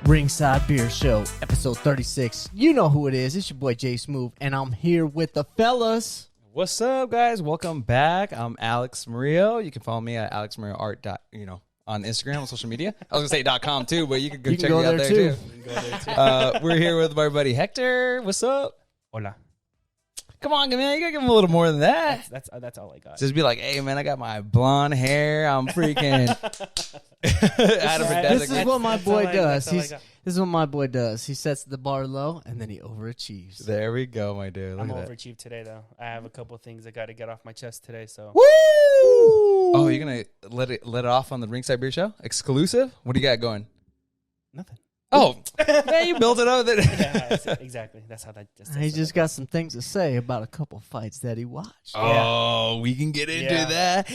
Ringside Beer Show, episode 36. You know who it is. It's your boy Jay Smooth, and I'm here with the fellas. What's up, guys? Welcome back. I'm Alex Murillo. You can follow me at alexmurillart. On Instagram, on social media. I was gonna say .com too, but you can go check me out there too. We're here with my buddy Hector. What's up? Hola. Come on, man. You gotta give him a little more than that. That's all I got. Just be like, hey, man, I got my blonde hair. I'm freaking. This is what my boy does. This is what my boy does. He sets the bar low and then he overachieves. There we go, my dude. I'm overachieved today, though. I have a couple of things I got to get off my chest today. So. Woo! Oh, you're gonna let it off on the Ringside Beer Show? Exclusive? What do you got going? Nothing. Oh, man, you built it up. Yeah, exactly. That's how that He just got some things to say about a couple fights that he watched. Oh, we can get into that.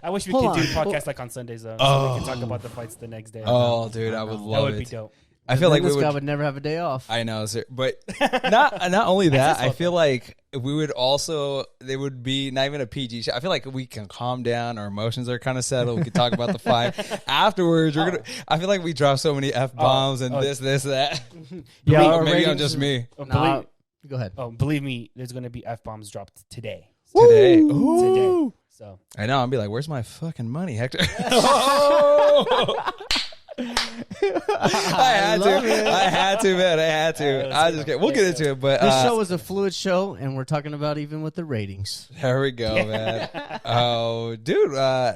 I wish we could do podcasts like on Sundays, though. So we can talk about the fights the next day. Oh, dude, I would love it. That would be dope. I feel like this guy would never have a day off. I know, sir. But not only that, I feel like we would also, there would be not even a PG show. I feel like we can calm down. Our emotions are kind of settled. We can talk about the fight. Afterwards, I feel like we drop so many F-bombs and this, that. Yeah, maybe I'm just me. Go ahead. Oh, believe me, there's going to be F-bombs dropped today. Today. Today. So. I know. I'll be like, where's my fucking money, Hector? I had to, man. I had to. I just get. We'll get into it, but this show is a fluid show, and we're talking about even with the ratings. There we go, man. Oh, dude,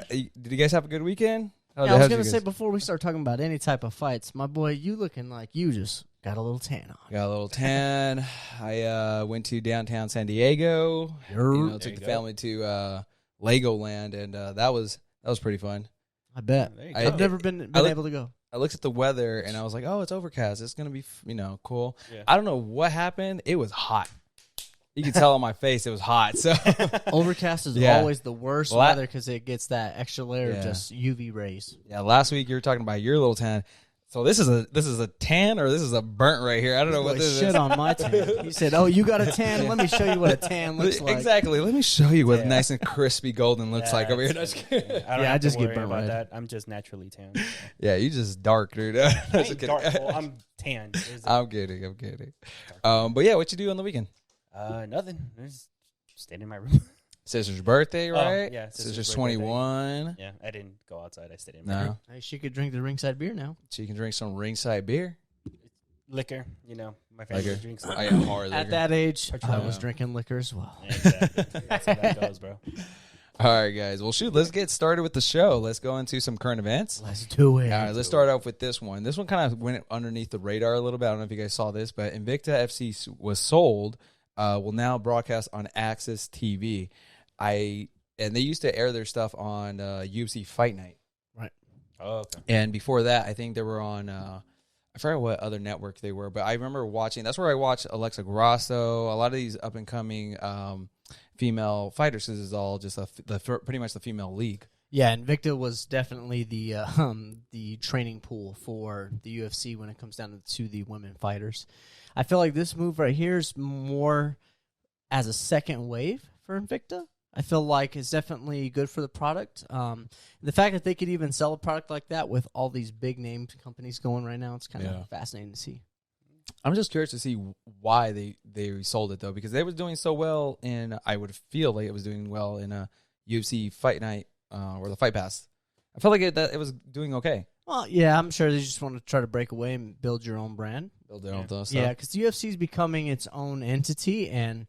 did you guys have a good weekend? I was gonna say before we start talking about any type of fights, my boy, you looking like you just got a little tan on. Got a little tan. I went to downtown San Diego. Took the family to Legoland, and that was pretty fun. I bet. I've never been able to go. I looked at the weather and I was like, "Oh, it's overcast. It's gonna be, cool." Yeah. I don't know what happened. It was hot. You can tell on my face it was hot. So overcast is always the worst weather because it gets that extra layer of just UV rays. Yeah. Last week you were talking about your little tan. So this is a tan or this is a burnt right here. I don't know what this is. Shit on my tan. He said, "Oh, you got a tan? Let me show you what a tan looks like." Exactly. Let me show you what nice and crispy golden looks like over here. I just get burnt about that. I'm just naturally tan. Yeah, you just dark, dude. I'm tan. I'm kidding. But yeah, what you do on the weekend? Nothing. I just stayed in my room. Sister's birthday, right? Yeah, sister's 21. Yeah, I didn't go outside. I stayed in my room. Hey, she could drink the Ringside beer now. She can drink some Ringside beer. Liquor, my family drinks liquor. At that age, I was drinking liquor as well. Yeah, exactly. That's how that goes, bro. All right, guys. Well, shoot, let's get started with the show. Let's go into some current events. Let's do it. All right, let's start off with this one. This one kind of went underneath the radar a little bit. I don't know if you guys saw this, but Invicta FC was sold. Will now broadcast on Access TV. And they used to air their stuff on UFC Fight Night. Right. Oh, okay. And before that, I think they were on, I forgot what other network they were, but I remember watching, that's where I watched Alexa Grasso, a lot of these up-and-coming female fighters. This is all just pretty much the female league. Yeah, Invicta was definitely the training pool for the UFC when it comes down to the women fighters. I feel like this move right here is more as a second wave for Invicta. I feel like it's definitely good for the product. The fact that they could even sell a product like that with all these big name companies going right now, it's kind of fascinating to see. I'm just curious to see why they sold it, though, because they was doing so well, and I would feel like it was doing well in a UFC Fight Night or the Fight Pass. I felt like it was doing okay. Well, yeah, I'm sure they just want to try to break away and build your own brand. Build their own stuff. Yeah, because the UFC is becoming its own entity, and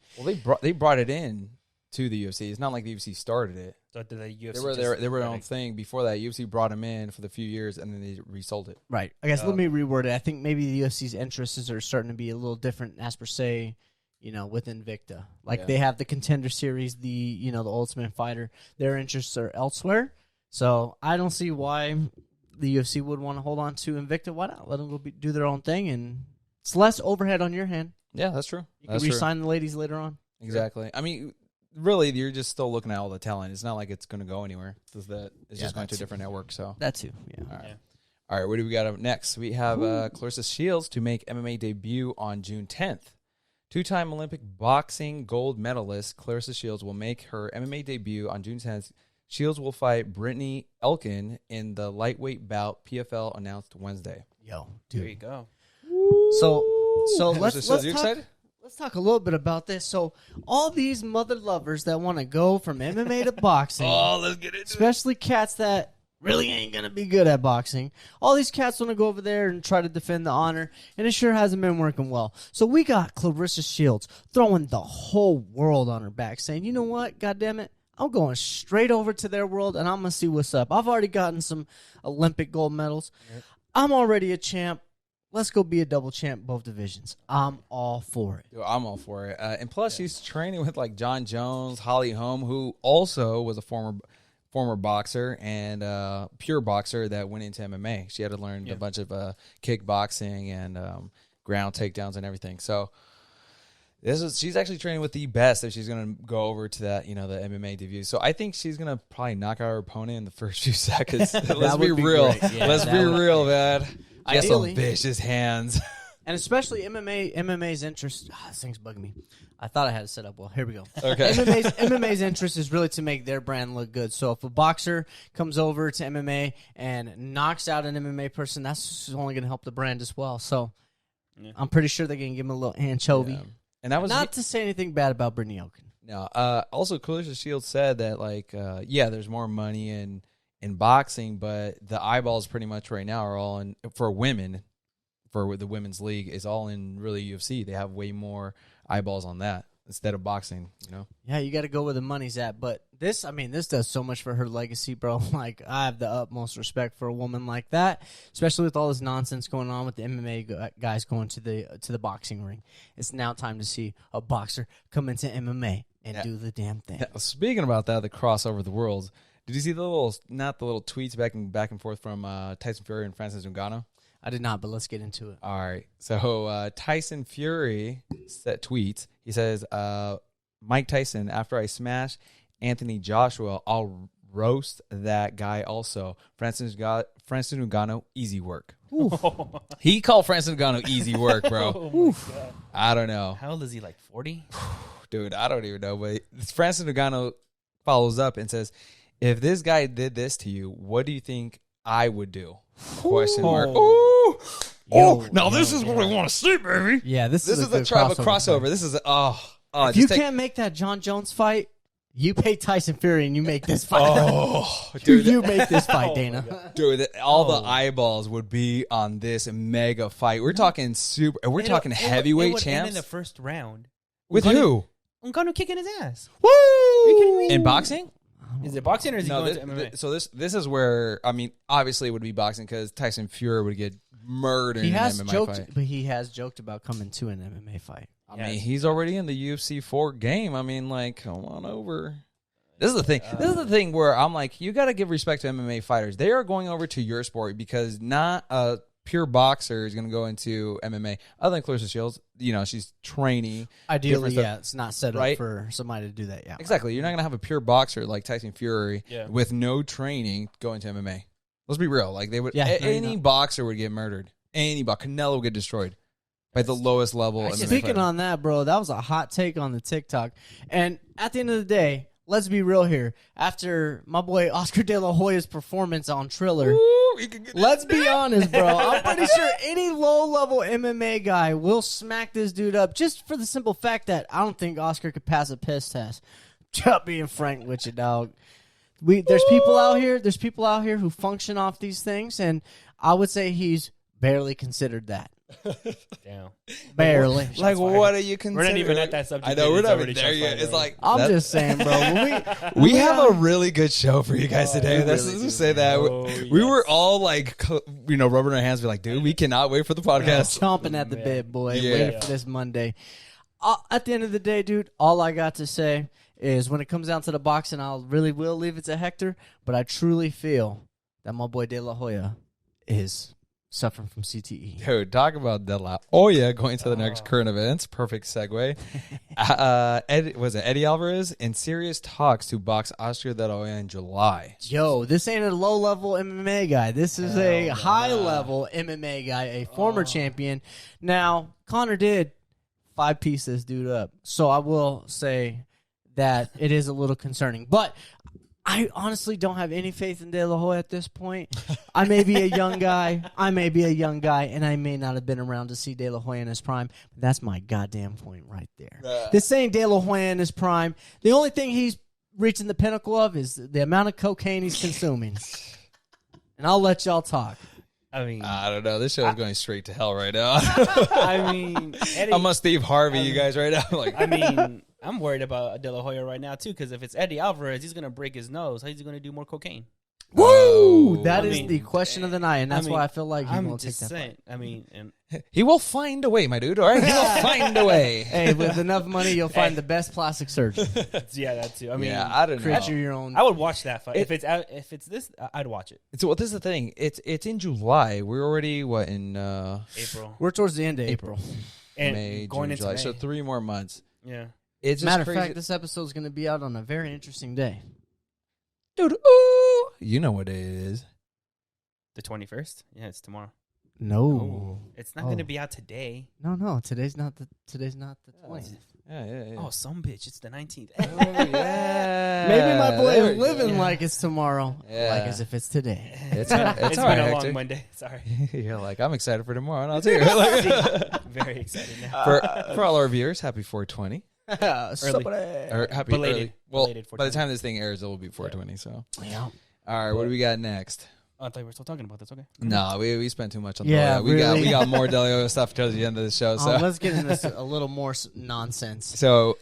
they brought it in to the UFC. It's not like the UFC started it. So did the UFC they were their own thing before that. UFC brought them in for the few years, and then they resold it. Right. I guess let me reword it. I think maybe the UFC's interests are starting to be a little different as per se, with Invicta. Like they have the Contender Series, the Ultimate Fighter. Their interests are elsewhere. So I don't see why the UFC would want to hold on to Invicta. Why not? Let them go do their own thing, and it's less overhead on your hand. Yeah, that's true. You can re-sign the ladies later on. Exactly. I mean, really, you're just still looking at all the talent. It's not like it's going to go anywhere. It's just going to a different network. So that too. Yeah. All right. What do we got up next? We have Clarissa Shields to make MMA debut on June 10th. Two-time Olympic boxing gold medalist Clarissa Shields will make her MMA debut on June 10th. Shields will fight Brittany Elkin in the lightweight bout. PFL announced Wednesday. Yo, dude. There you go. So let's you talk. excited? Let's talk a little bit about this. So all these mother lovers that want to go from MMA to boxing, Let's get into it. especially cats that really ain't gonna be good at boxing. All these cats want to go over there and try to defend the honor, and it sure hasn't been working well. So we got Clarissa Shields throwing the whole world on her back, saying, "You know what? God damn it, I'm going straight over to their world, and I'm gonna see what's up. I've already gotten some Olympic gold medals. I'm already a champ. Let's go be a double champ, both divisions. I'm all for it." Dude, I'm all for it. And plus, she's training with like John Jones, Holly Holm, who also was a former boxer and pure boxer that went into MMA. She had to learn a bunch of kickboxing and ground takedowns and everything. So she's actually training with the best if she's going to go over to that, the MMA debut. So I think she's going to probably knock out her opponent in the first few seconds. Let's be real. Yeah, Let's be real, man. She has some Ideally. vicious hands. And especially MMA's interest. This thing's bugging me. I thought I had it set up well. Here we go. Okay. MMA's interest is really to make their brand look good. So if a boxer comes over to MMA and knocks out an MMA person, that's only going to help the brand as well. So I'm pretty sure they're going to give him a little anchovy. Yeah. And that was not to say anything bad about Brittany Elkin. No. Also, Clarissa Shields said that, there's more money in boxing, but the eyeballs pretty much right now are all in for women. For the women's league is all in really UFC. They have way more eyeballs on that instead of boxing. Yeah, you got to go where the money's at. But this does so much for her legacy, bro. Like, I have the utmost respect for a woman like that, especially with all this nonsense going on with the MMA guys going to the boxing ring. It's now time to see a boxer come into MMA and do the damn thing. Yeah, speaking about that, the crossover of the worlds. Did you see the little tweets back and forth from Tyson Fury and Francis Ngannou? I did not, but let's get into it. All right. So Tyson Fury tweets. He says, Mike Tyson, after I smash Anthony Joshua, I'll roast that guy also. Francis Ngannou, easy work. He called Francis Ngannou easy work, bro. I don't know. How old is he, like 40? Dude, I don't even know. But Francis Ngannou follows up and says, if this guy did this to you, what do you think I would do? Question mark. This is what we want to see, baby. Yeah, this is a crossover. This is if you can't make that John Jones fight, you pay Tyson Fury and you make this fight. Dude, you make this fight, Dana. Dude, all the eyeballs would be on this mega fight. We're talking We're talking heavyweight champs. End in the first round. With who? Ngannou kicking his ass. Woo! Are you kidding me? In boxing? Is it boxing or is he going to MMA? So this is where, obviously it would be boxing because Tyson Fury would get murdered in an MMA fight. But he has joked about coming to an MMA fight. I mean, he's already in the UFC 4 game. Come on over. This is the thing. This is the thing where I'm like, you got to give respect to MMA fighters. They are going over to your sport because not a pure boxer is going to go into MMA. Other than Clarissa Shields, she's training. Ideally, it's not set up for somebody to do that. Yeah, exactly. You're not going to have a pure boxer like Tyson Fury with no training go into MMA. Let's be real. Like they would, any boxer would get murdered. Canelo would get destroyed by the lowest level. Speaking on that, bro, that was a hot take on the TikTok. And at the end of the day, let's be real here. After my boy Oscar De La Hoya's performance on Triller, let's be honest, bro. I'm pretty sure any low-level MMA guy will smack this dude up just for the simple fact that I don't think Oscar could pass a piss test. Just being frank with you, dog. There's people out here who function off these things, and I would say he's barely considered that. Damn. Barely. Like, what are you considering? We're not even at that subject. I know, we're not even there yet. It's like, I'm just saying, bro. We have a really good show for you guys today. Let's just say that. We were all like, rubbing our hands. We're like, dude, we cannot wait for the podcast. Chomping at the bit, boy. Waiting for this Monday. At the end of the day, dude, all I got to say is when it comes down to the boxing, I really will leave it to Hector, but I truly feel that my boy De La Hoya is suffering from CTE. Dude, talk about De La Hoya going to the next current events. Perfect segue. Eddie Alvarez in serious talks to box Oscar De La Hoya in July. Yo, this ain't a low-level MMA guy. This is a high-level MMA guy, a former champion. Now, Connor did 5-piece this dude up, so I will say that it is a little concerning. But I honestly don't have any faith in De La Hoya at this point. I may be a young guy. And I may not have been around to see De La Hoya in his prime. But that's my goddamn point right there. This ain't De La Hoya in his prime. The only thing he's reaching the pinnacle of is the amount of cocaine he's consuming. And I'll let y'all talk. I mean, I don't know. This show is going straight to hell right now. I mean, Eddie, I'm a Steve Harvey, you guys, right now. Like, I mean, I'm worried about De La Hoya right now too, because if it's Eddie Alvarez, he's gonna break his nose. How's he gonna do more cocaine? Woo! That I is mean, the question of the night, and that's why I feel like he won't take that saying, I mean, and he will find a way, my dude. All right, he will find a way. Hey, with enough money, you'll find the best plastic surgeon. yeah, that too. I mean, yeah, I don't know. Create your own. I would watch that fight. If it's this, I'd watch it. So what? This is the thing. It's in July. We're already in April. We're towards the end of April. And May, going June, into July. May. So 3 more months. Yeah. It's just Matter of crazy. fact, this episode is going to be out on a very interesting day. Dude, ooh, you know what it is. The 21st? Yeah, it's tomorrow. No, It's not going to be out today. no. Today's not the 20th. Yeah. Oh, some bitch. It's the 19th. yeah. Maybe my boy There is we go. like like it's tomorrow, Yeah. like as if it's today. It's It's all been right, a Hector. long Monday. Sorry. You're like, I'm excited for tomorrow, and I'll tell you. Like, Very excited now. for all our viewers, happy 420. Or happy Belated. early. Well, Belated by the 420. time this thing airs, it will be 420. So, Yeah. all right, what do we got next? Oh, I thought we were still talking about this. Okay. No, we spent too much on Yeah, Delio. We really. got more Delio stuff towards the end of the show. So Let's get into this a little more nonsense. So,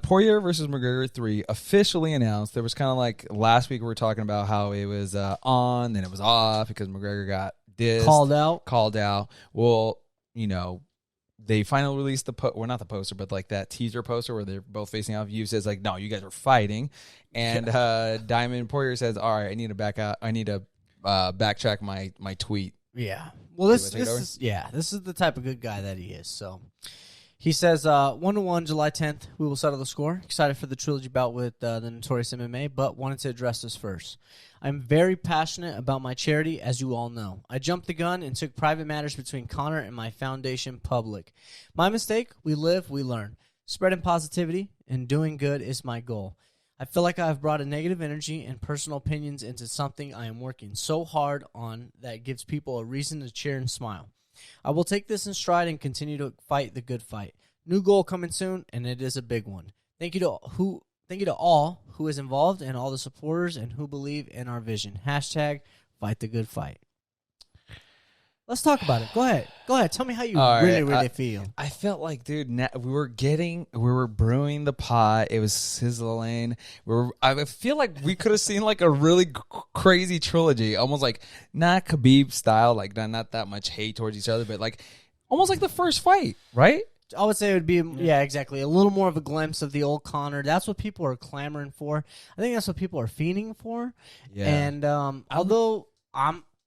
Poirier versus McGregor 3 officially announced. There was kind of like last week we were talking about how it was on, then it was off because McGregor got dissed. Called out. Well, you know, they finally released not the poster, but like that teaser poster where they're both facing off. You says like, no, you guys are fighting. And Diamond Poirier says, all right, I need to back out. I need to backtrack my tweet. Yeah. Well, this take it over? is the type of good guy that he is. So he says 1-1 July 10th. We will settle the score. Excited for the trilogy bout with the Notorious MMA, but wanted to address this first. I'm very passionate about my charity, as you all know. I jumped the gun and took private matters between Connor and my foundation public. My mistake. We live, we learn. Spreading positivity and doing good is my goal. I feel like I have brought a negative energy and personal opinions into something I am working so hard on that gives people a reason to cheer and smile. I will take this in stride and continue to fight the good fight. New goal coming soon, and it is a big one. Thank you to all who is involved and all the supporters and who believe in our vision. Hashtag fight the good fight. Let's talk about it. Go ahead. Tell me how you really feel. I felt like, dude, we were brewing the pot. It was sizzling. I feel like we could have seen like a really crazy trilogy, almost like not Khabib style, like not that much hate towards each other, but like almost like the first fight, right? I would say it would be, exactly. A little more of a glimpse of the old Connor. That's what people are clamoring for. I think that's what people are fiending for. Yeah. And although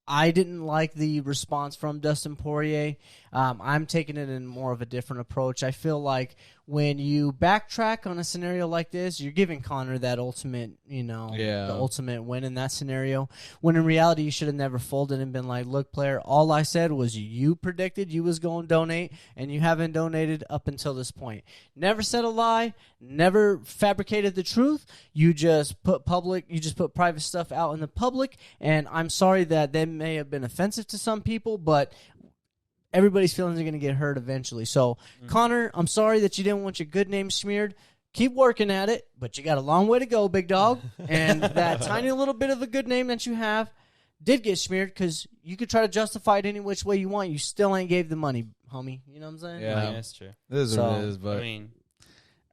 I didn't like the response from Dustin Poirier, I'm taking it in more of a different approach. I feel like when you backtrack on a scenario like this, you're giving Connor that ultimate, the ultimate win in that scenario. When in reality, you should have never folded and been like, look, player, all I said was you predicted you was going to donate, and you haven't donated up until this point. Never said a lie, never fabricated the truth. You just put private stuff out in the public, and I'm sorry that they may have been offensive to some people, but everybody's feelings are going to get hurt eventually. So, Connor, I'm sorry that you didn't want your good name smeared. Keep working at it, but you got a long way to go, big dog. And that tiny little bit of a good name that you have did get smeared because you could try to justify it any which way you want. You still ain't gave the money, homie. You know what I'm saying? Yeah, that's true. This is what it is, but I mean,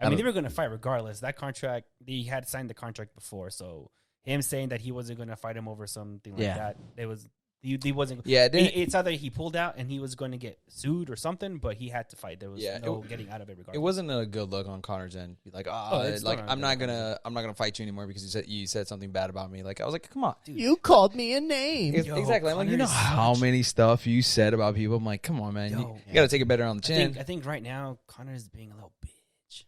they were going to fight regardless. That contract, he had signed the contract before, so him saying that he wasn't going to fight him over something like that, it was. He wasn't. Yeah, it's either he pulled out and he was going to get sued or something, but he had to fight. There was no getting out of it. Regardless, it wasn't a good look on Connor's end. Be like, I'm not gonna fight you anymore because you said something bad about me. Like I was like, come on, dude. You called me a name. Exactly. I'm like, you know how many stuff you said about people. I'm like, come on, man, you got to take it better on the chin. I think right now Connor is being a little bitch.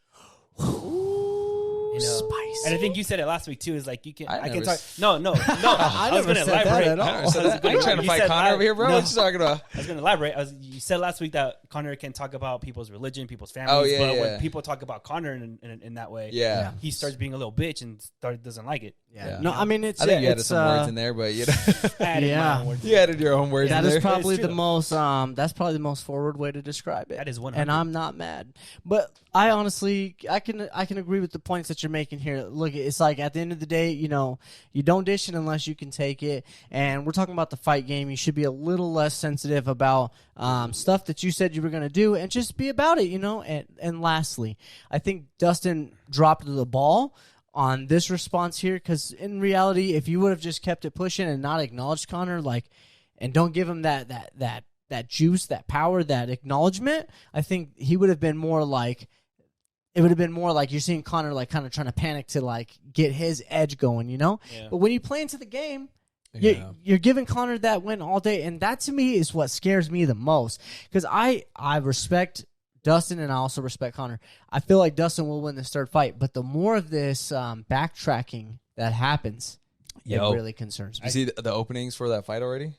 Spicy. And I think you said it last week too. Is like you can. I can never talk. No. I was going to said that elaborate. at all. I ain't trying to You fight said Connor over here, bro. no. What you talking about? I was going to elaborate. You said last week that Connor can talk about people's religion, people's families. But when people talk about Connor in that way, he starts being a little bitch and doesn't like it. Yeah. No, I mean it's. I think you added some words in there, but you you added your own words. That in is there. probably the most. That's probably the most forward way to describe it. That is 100. And I'm not mad, but I honestly, I can agree with the points that you're making here. Look, it's like at the end of the day, you don't dish it unless you can take it. And we're talking about the fight game. You should be a little less sensitive about stuff that you said you were going to do, and just be about it. And lastly, I think Dustin dropped the ball on this response here, because in reality, if you would have just kept it pushing and not acknowledged Connor, and don't give him that juice, that power, that acknowledgement, I think he would have been more like. It would have been more like you're seeing Connor kind of trying to panic to get his edge going, Yeah. But when you play into the game, you're giving Connor that win all day, and that to me is what scares me the most, because I respect Dustin and I also respect Connor. I feel like Dustin will win this third fight, but the more of this backtracking that happens, it really concerns me. You see the openings for that fight already?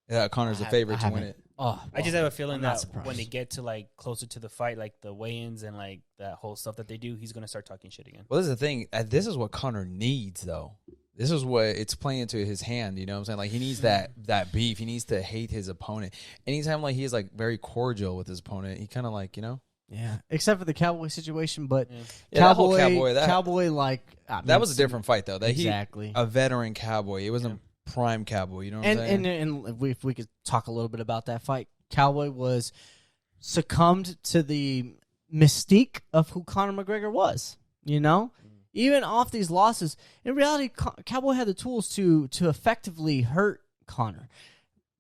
Yeah, Connor's the favorite to win it. I just have a feeling that surprised. when they get to closer to the fight, the weigh-ins and that whole stuff that they do, he's gonna start talking shit again. Well, this is the thing. This is what Connor needs, though. This is what it's playing into his hand. You know what I'm saying? He needs that beef. He needs to hate his opponent. Anytime he's very cordial with his opponent, he kind of Yeah, except for the Cowboy situation, but Cowboy, that was a different fight though. Exactly, a veteran Cowboy. It wasn't prime Cowboy. You know what I'm saying? And if we could talk a little bit about that fight, Cowboy was succumbed to the mystique of who Conor McGregor was. Even off these losses, in reality, Cowboy had the tools to effectively hurt Conor,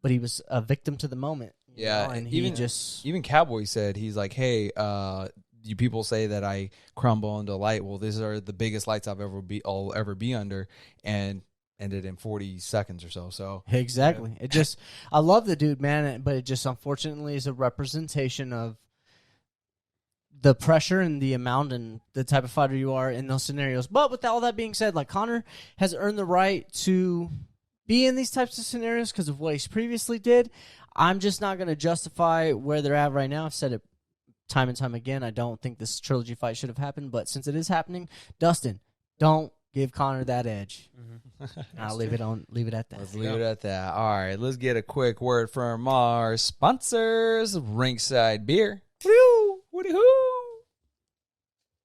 but he was a victim to the moment. And even Cowboy said, he's like, hey, you people say that I crumble into light. Well, these are the biggest lights I'll ever be under, and ended in 40 seconds or so. So exactly. I love the dude, man, but it just unfortunately is a representation of the pressure and the amount and the type of fighter you are in those scenarios. But with all that being said, Conor has earned the right to be in these types of scenarios because of what he's previously did. I'm just not going to justify where they're at right now. I've said it time and time again. I don't think this trilogy fight should have happened, but since it is happening, Dustin, don't give Conor that edge. I'll leave it at that. Let's leave it at that. All right, let's get a quick word from our sponsors, Ringside Beer.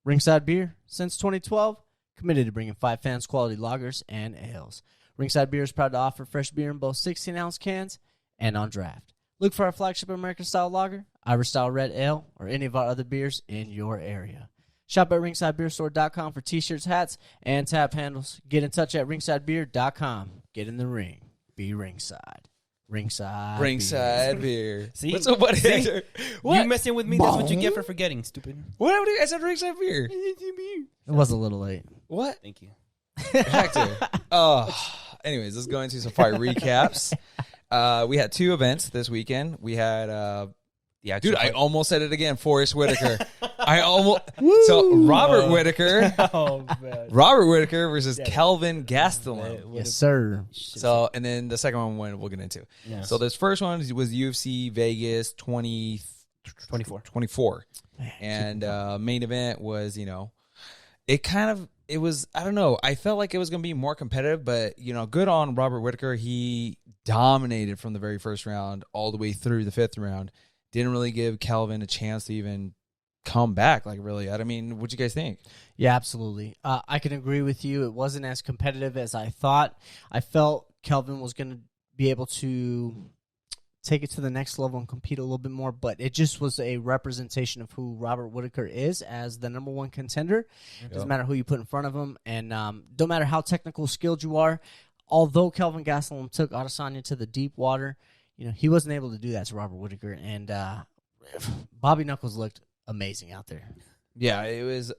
Ringside Beer, since 2012, committed to bringing 5 fans quality lagers and ales. Ringside Beer is proud to offer fresh beer in both 16-ounce cans and on draft. Look for our flagship American-style lager, Irish-style red ale, or any of our other beers in your area. Shop at ringsidebeerstore.com for t-shirts, hats, and tap handles. Get in touch at ringsidebeer.com. Get in the ring. Be ringside. Ringside Beer. See? What's up, buddy? See? What? You messing with me, that's what you get for forgetting, stupid. What happened? I said Ringside Beer. It was a little late. What? Thank you. Hector. Anyways, let's go into some fight recaps. We had 2 events this weekend. We had... Dude, I almost said it again. Forrest Whittaker. Robert Whittaker. Robert Whittaker versus Kelvin Gastelum. Yes, sir. So, and then the second one we'll get into. Yes. So this first one was UFC Vegas 24. And main event was, it was, I don't know. I felt like it was going to be more competitive, but, good on Robert Whittaker. He dominated from the very first round all the way through the 5th round. Didn't really give Kelvin a chance to even come back, really. I mean, what do you guys think? Yeah, absolutely. I can agree with you. It wasn't as competitive as I thought. I felt Kelvin was going to be able to take it to the next level and compete a little bit more, but it just was a representation of who Robert Whittaker is as the number 1 contender. Yep. Doesn't matter who you put in front of him, and don't matter how technical skilled you are. Although Kelvin Gastelum took Adesanya to the deep water, he wasn't able to do that to Robert Whittaker, and Bobby Knuckles looked amazing out there. Yeah, it was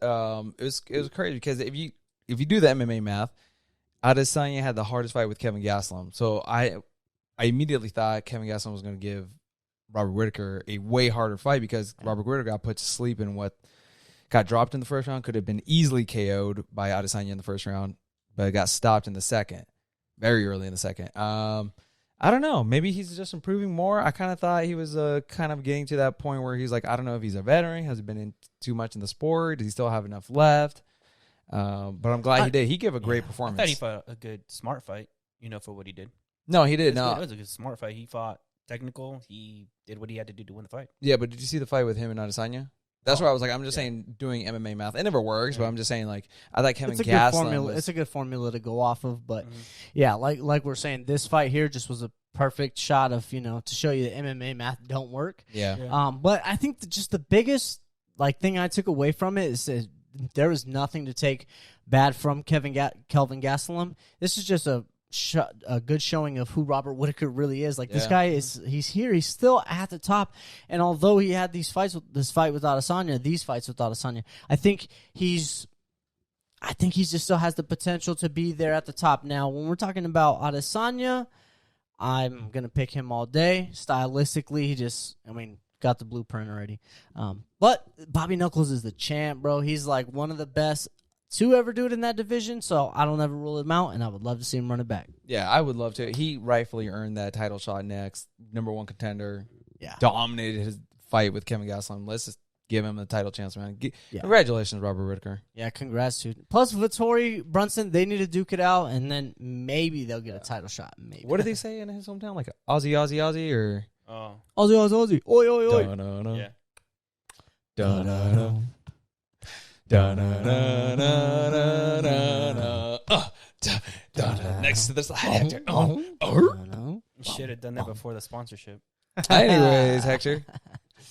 crazy because if you do the MMA math, Adesanya had the hardest fight with Kevin Gastelum. So I immediately thought Kevin Gastelum was going to give Robert Whittaker a way harder fight because Robert Whittaker got put to sleep in what got dropped in the first round. Could have been easily KO'd by Adesanya in the first round, but got stopped in the second, very early in the second. I don't know. Maybe he's just improving more. I kind of thought he was kind of getting to that point where he's like, I don't know if he's a veteran. Has he been in too much in the sport? Does he still have enough left? But I'm glad he did. He gave a great performance. I thought he fought a good, smart fight, for what he did. No, he did. No, it was a good, smart fight. He fought technical. He did what he had to do to win the fight. Yeah, but did you see the fight with him and Adesanya? That's why I was like, I'm just saying doing MMA math. It never works, but I'm just saying, like, I like Kevin Gastelum. It's a good formula to go off of. But, yeah, like we're saying, this fight here just was a perfect shot of, to show you that MMA math don't work. Yeah. But I think just the biggest, thing I took away from it is that there was nothing to take bad from Kelvin Gastelum. This is just a good showing of who Robert Whittaker really is. This guy he's here. He's still at the top. And although he had this fight with Adesanya, I think he just still has the potential to be there at the top. Now, when we're talking about Adesanya, I'm going to pick him all day. Stylistically, he got the blueprint already. But Bobby Knuckles is the champ, bro. He's like one of the best to ever do it in that division, so I don't ever rule him out, and I would love to see him run it back. Yeah, I would love to. He rightfully earned that title shot next. Number one contender. Yeah. Dominated his fight with Kevin Gastelum. Let's just give him the title chance, man. Congratulations, Robert Whittaker. Yeah, congrats, dude. Plus, Vittori, Brunson, they need to duke it out, and then maybe they'll get a title shot. Maybe. What did they say in his hometown? Like Aussie, or? Oh. Aussie. Oi, oi, oi. Da-na-na. Yeah. Da-na-na. Next to the slide, Hector. You should have done that before the sponsorship. Anyways, Hector.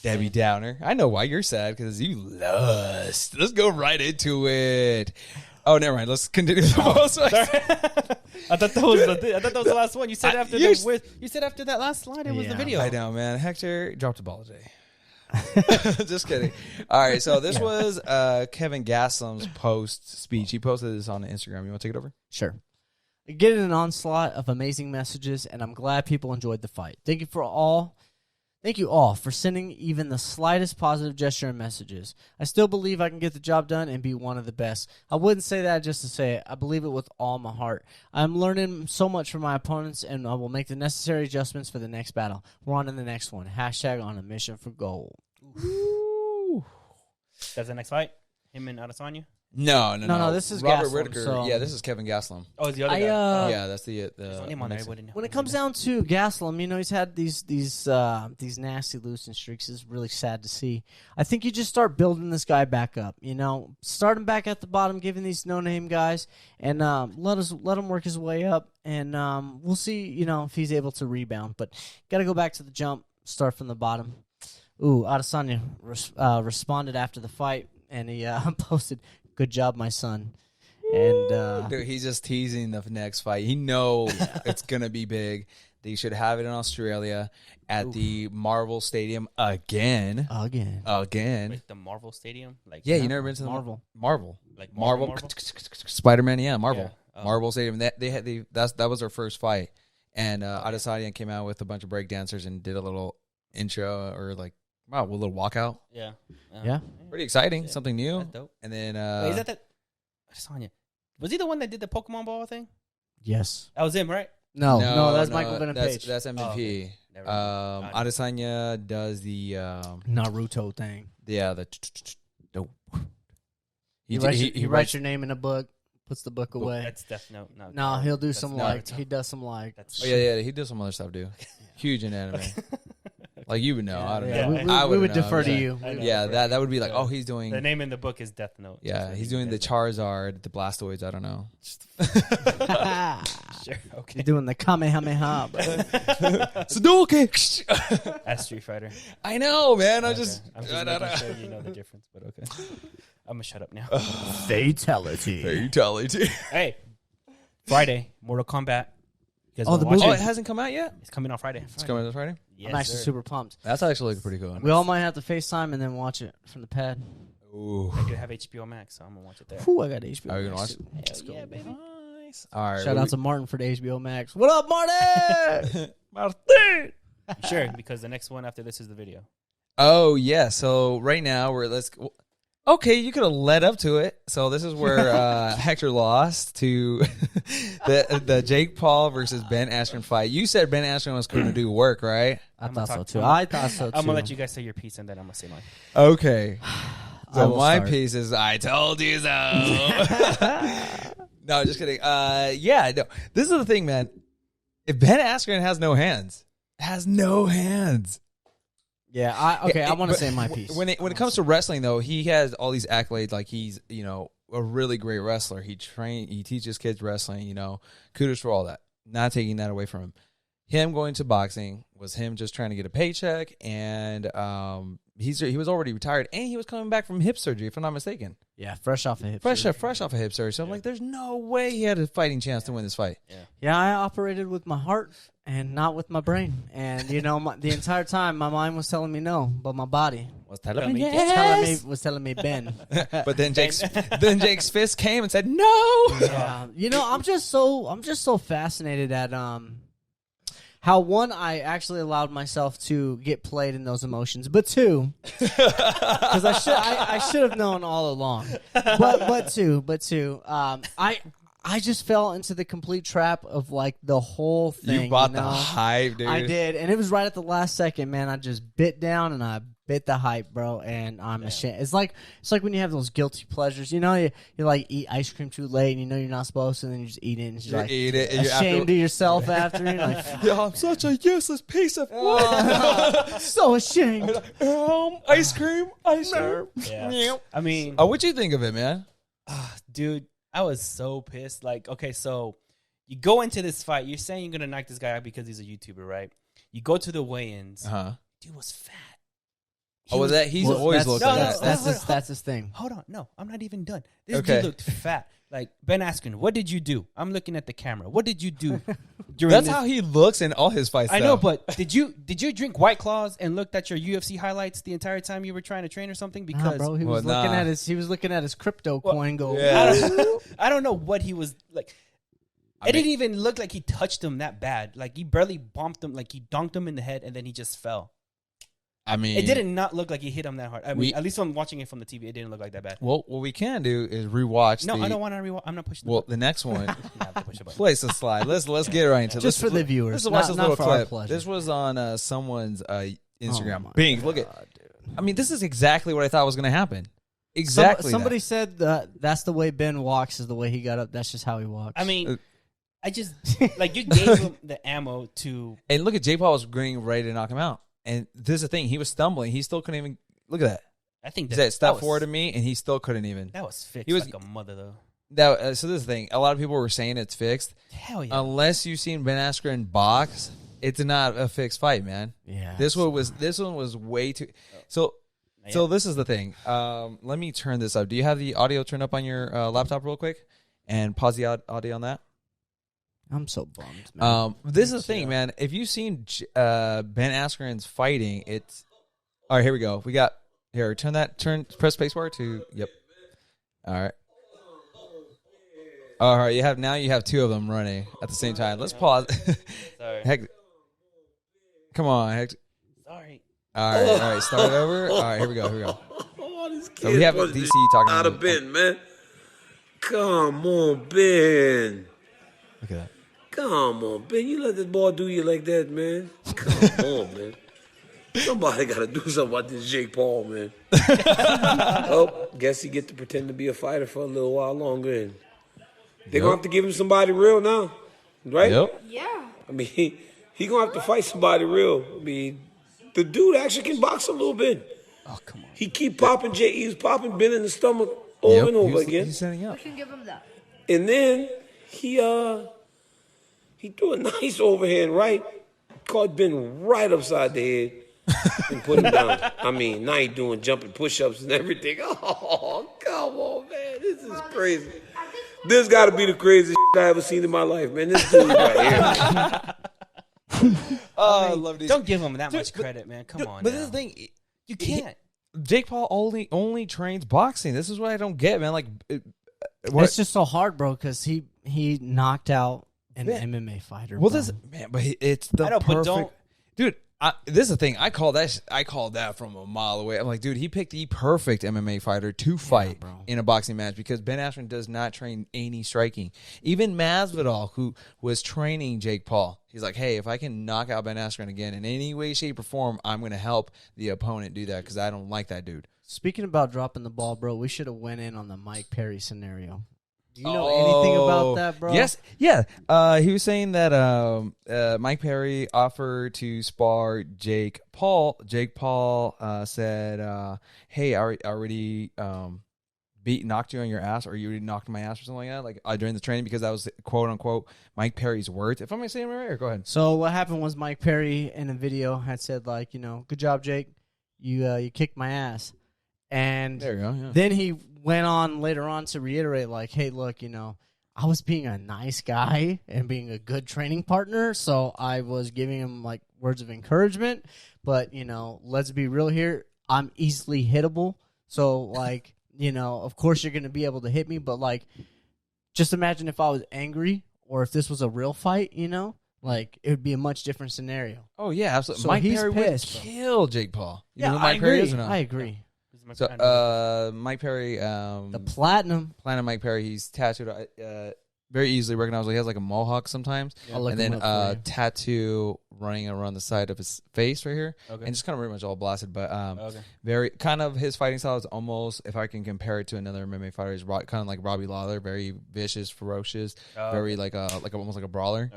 Debbie Downer. I know why you're sad, because you lust. Let's go right into it. Oh, never mind. Let's continue the post. I thought that was the last one. You said after you said after that last slide, it was the video. I know, man. Hector dropped the ball today. Just kidding. All right, so this was Kevin Gastelum's post speech. He posted this on Instagram. You want to take it over? Sure. Getting an onslaught of amazing messages, and I'm glad people enjoyed the fight. Thank you all for sending even the slightest positive gesture and messages. I still believe I can get the job done and be one of the best. I wouldn't say that just to say it. I believe it with all my heart. I'm learning so much from my opponents, and I will make the necessary adjustments for the next battle. We're on to the next one. # on a mission for gold. Ooh. That's the next fight? Him and Adesanya? No. This is Robert Gastelum, Whittaker. so- Yeah, this is Kevin Gastelum. Oh, it's the other guy. Yeah, that's the name on there. When it comes down to Gastelum, he's had these nasty losing streaks. It's really sad to see. I think you just start building this guy back up. Start him back at the bottom, giving these no-name guys, and let him work his way up, and we'll see. If he's able to rebound. But got to go back to the jump, start from the bottom. Adesanya responded after the fight, and he posted, "Good job, my son." And dude, he's just teasing the next fight. He knows it's gonna be big. They should have it in Australia at the Marvel Stadium again. Wait, the Marvel Stadium? You never been to the Marvel? Like Marvel? Spider-Man, yeah, Marvel. Yeah. Marvel Stadium. That was their first fight, and Adesanya came out with a bunch of breakdancers and did a little intro or a little walkout. Yeah. Pretty exciting, something new. That's dope. And then Wait, is that Adesanya? Was he the one that did the Pokemon ball thing? yes. That was him, right? No, that's Michael Venom Page. That's MVP. Adesanya does the Naruto thing. dope. He writes your name in a book, puts the book away. That's Death Note. No, he'll do some Naruto. he does some That's he does some other stuff, dude. Huge in anime. Like you would know. I don't know. We would defer to you. Yeah, that would be like, he's doing. The name in the book is Death Note. Yeah, he's doing the Charizard, the Blastoids. I don't know. Sure, okay. He's doing the Kamehameha. Sudoku. That's Street Fighter. I know, man. I'm just making sure you know the difference, but okay. I'm gonna shut up now. Fatality. Hey, Friday, Mortal Kombat. You guys Oh, wanna the watch movie. Oh, it? it hasn't come out yet? It's coming on Friday. It's coming this Friday? Yes, I'm actually sir. super pumped. That's actually looking pretty cool. We all might have to FaceTime and then watch it from the pad. Ooh. I do have HBO Max, so I'm gonna watch it there. Ooh, I got HBO. Are you gonna Max. watch Hell yeah, baby. Nice. All right. Shout out to Martin for the HBO Max. What up, Martin? Martin. Sure, because the next one after this is the video. Oh yeah. So right now Okay, you could have led up to it. So this is where Hector lost to the Jake Paul versus Ben Askren fight. You said Ben Askren was going to do work, right? I thought so too. I'm gonna let you guys say your piece and then I'm gonna say mine. Okay. So my start. piece is I told you so. No, just kidding. Yeah, no. This is the thing, man. If Ben Askren has no hands. Yeah, I want to say my piece. When it comes to wrestling, though, he has all these accolades. Like he's, a really great wrestler. He teaches kids wrestling. Kudos for all that. Not taking that away from him. Him going to boxing was him just trying to get a paycheck, and he was already retired, and he was coming back from hip surgery, if I'm not mistaken. Yeah, fresh off a hip surgery. surgery. Fresh off a hip surgery. So I'm like, there's no way he had a fighting chance to win this fight. Yeah, I operated with my heart and not with my brain. And, the entire time, my mind was telling me no, but my body was telling me yes. Was telling me Ben. But then Jake's fist came and said no. Yeah. I'm just so fascinated at how, one, I actually allowed myself to get played in those emotions, but two, because I should have known all along. But two, I just fell into the complete trap of like the whole thing. You bought the hype, dude. I did, and it was right at the last second, man. I just bit down and I bit the hype, bro, and I'm ashamed. It's like when you have those guilty pleasures, you like eat ice cream too late, and you're not supposed to, and then you just eat it, and you're like eat it, and ashamed of yourself after. You're like, yeah, I'm such a useless piece of work. So ashamed. Ice cream. Yeah. I mean, what'd you think of it, man? Dude, I was so pissed. Like, okay, so you go into this fight, you're saying you're gonna knock this guy out because he's a YouTuber, right? You go to the weigh-ins. Dude was fat. He's always looked like that. That's his thing. Hold on. No, I'm not even done. This dude looked fat. Like, Ben Askren, what did you do? I'm looking at the camera. What did you do? That's how he looks in all his fights. I know, but did you drink White Claws and looked at your UFC highlights the entire time you were trying to train or something? Because bro, he was looking at his crypto coin. I don't know what he was like. It didn't even look like he touched him that bad. Like, he barely bumped him. Like, he dunked him in the head and then he just fell. I mean, it didn't not look like he hit him that hard. I mean, at least when I'm watching it from the TV, it didn't look like that bad. Well, what we can do is rewatch. No, I don't want to rewatch. I'm not pushing. The next one. Place the slide. Let's get right into it. Just for the viewers. Let's watch this little clip. This was on someone's Instagram. Bing, look at. I mean, this is exactly what I thought was going to happen. Exactly. Somebody said that's the way Ben walks. Is the way he got up. That's just how he walks. I mean. I just you gave him the ammo to, and look at Jake Paul was getting ready to knock him out, and this is the thing: he was stumbling. He still couldn't even look at that. I think he said step forward to me, and he still couldn't even. That was fixed. He was like a mother, though. So this is the thing: a lot of people were saying it's fixed. Hell yeah! Unless you've seen Ben Askren box, it's not a fixed fight, man. Yeah. This one was way too. So this is the thing. Let me turn this up. Do you have the audio turned up on your laptop real quick, and pause the audio on that? I'm so bummed, man. This is the thing, man. If you've seen Ben Askren's fighting, it's all right. Here we go. We got here. Press spacebar to. Yep. All right. All right. You have two of them running at the same time. Let's pause. Sorry. Heck. Come on, Heck. Sorry. All right. Start over. All right. Here we go. So we have DC talking out of Ben, man. Come on, Ben. Look at that. Come on, Ben. You let this boy do you like that, man. Come on, man. Somebody got to do something about this Jake Paul, man. Oh, guess he get to pretend to be a fighter for a little while longer. And they're going to have to give him somebody real now, right? Yep. Yeah. I mean, he going to have to fight somebody real. I mean, the dude actually can box a little bit. Oh, come on. He keep popping he was popping Ben in the stomach over and over again. He's setting up. We can give him that. And then he threw a nice overhand right, caught Ben right upside the head, and put him down. I mean, now he's doing jumping push-ups and everything. Oh, come on, man. This is crazy. This got to be the craziest shit I ever seen in my life, man. This dude right here. I love these. Don't give him that much credit, man. Come on. But this is the thing. You can't. Jake Paul only trains boxing. This is what I don't get, man. Like, it's just so hard, bro, because he knocked out an MMA fighter. Well, bro. but it's the perfect. Dude, This is the thing. I called that from a mile away. I'm like, dude, he picked the perfect MMA fighter to fight in a boxing match because Ben Askren does not train any striking. Even Masvidal, who was training Jake Paul, he's like, hey, if I can knock out Ben Askren again in any way, shape, or form, I'm going to help the opponent do that because I don't like that dude. Speaking about dropping the ball, bro, we should have went in on the Mike Perry scenario. Do you know anything about that, bro? Yes. Yeah. He was saying that Mike Perry offered to spar Jake Paul. Jake Paul said, hey, I already knocked you on your ass, or you already knocked my ass or something like that, during the training, because that was, quote unquote, Mike Perry's words. If I'm saying it right, go ahead. So what happened was Mike Perry in a video had said, like, good job, Jake. You kicked my ass. And there you go, yeah. Then he went on later on to reiterate, like, hey, look, I was being a nice guy and being a good training partner, so I was giving him, like, words of encouragement. But, let's be real here. I'm easily hittable. So, like, of course you're going to be able to hit me. But, like, just imagine if I was angry or if this was a real fight, like, it would be a much different scenario. Oh, yeah, absolutely. So Mike he's Perry pissed, would kill Jake Paul. You know who I Mike agree. Perry is or not? I agree. So, Mike Perry, the Platinum Mike Perry, he's tattooed very easily recognizable. He has like a mohawk sometimes, and then tattoo running around the side of his face right here, and just kind of pretty much all blasted. But very kind of his fighting style is almost, if I can compare it to another MMA fighter, is kind of like Robbie Lawler, very vicious, ferocious, very like almost like a brawler.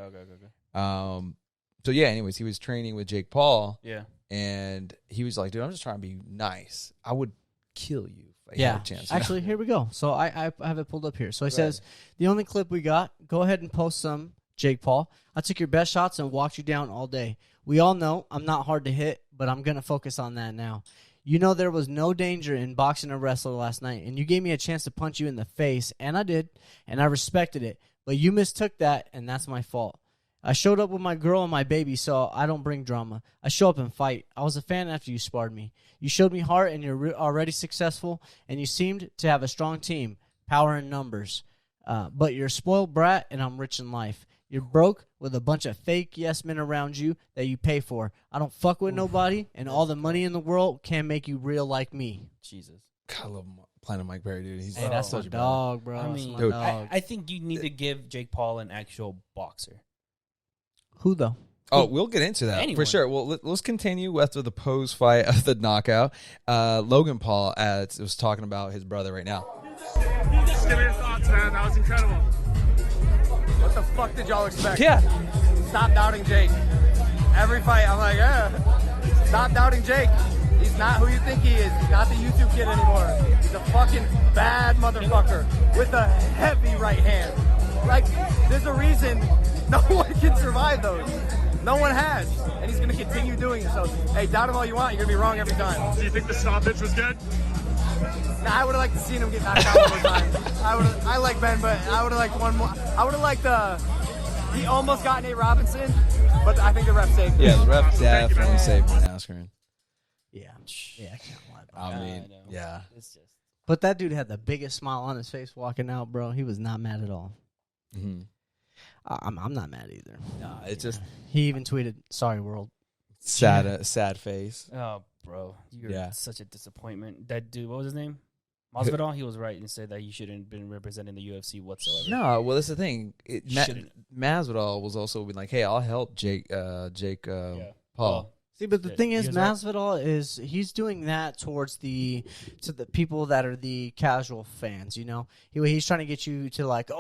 So yeah, anyways, he was training with Jake Paul. Yeah. And he was like, dude, I'm just trying to be nice. I would kill you if I had a chance. Actually, here we go. So I have it pulled up here. So he says, the only clip we got, go ahead and post some, Jake Paul. I took your best shots and walked you down all day. We all know I'm not hard to hit, but I'm going to focus on that now. There was no danger in boxing a wrestler last night, and you gave me a chance to punch you in the face, and I did, and I respected it. But you mistook that, and that's my fault. I showed up with my girl and my baby, so I don't bring drama. I show up and fight. I was a fan after you sparred me. You showed me heart, and you're already successful, and you seemed to have a strong team, power in numbers. But you're a spoiled brat, and I'm rich in life. You're broke with a bunch of fake yes men around you that you pay for. I don't fuck with nobody, and all the money in the world can't make you real like me. Jesus. God, I love Planet Mike Perry, dude. Hey, that's a dog, bro. I mean, dude, I think you need to give Jake Paul an actual boxer. Who, though? Oh, we'll get into that for sure. Well, let's continue after the pose fight of the knockout. Logan Paul was talking about his brother right now. Just give me your thoughts, man. That was incredible. What the fuck did y'all expect? Yeah. Stop doubting Jake. Every fight, I'm like, yeah. Stop doubting Jake. He's not who you think he is. He's not the YouTube kid anymore. He's a fucking bad motherfucker with a heavy right hand. Like, there's a reason no one can survive those. No one has. And he's going to continue doing it. So, hey, doubt him all you want. You're going to be wrong every time. Do you think the stoppage was good? Nah, I would have liked to see him get knocked out one more time. I like Ben, but I would have liked one more. I would have liked he almost got Nate Robinson, but I think the ref saved him. Yeah, the ref definitely saved Askren. Yeah, I can't lie about I that. mean, yeah. It's just. But that dude had the biggest smile on his face walking out, bro. He was not mad at all. Mm-hmm. I'm not mad either. Nah, it's just he even tweeted, "Sorry, world." sad face. Oh, bro, you're such a disappointment. That dude, what was his name? Masvidal. He was right and said that he shouldn't have been representing the UFC whatsoever. No, well, that's the thing. Masvidal was also been like, "Hey, I'll help Jake Paul." Well, see, but the thing is, right. Masvidal he's doing that to the people that are the casual fans. He's trying to get you to like,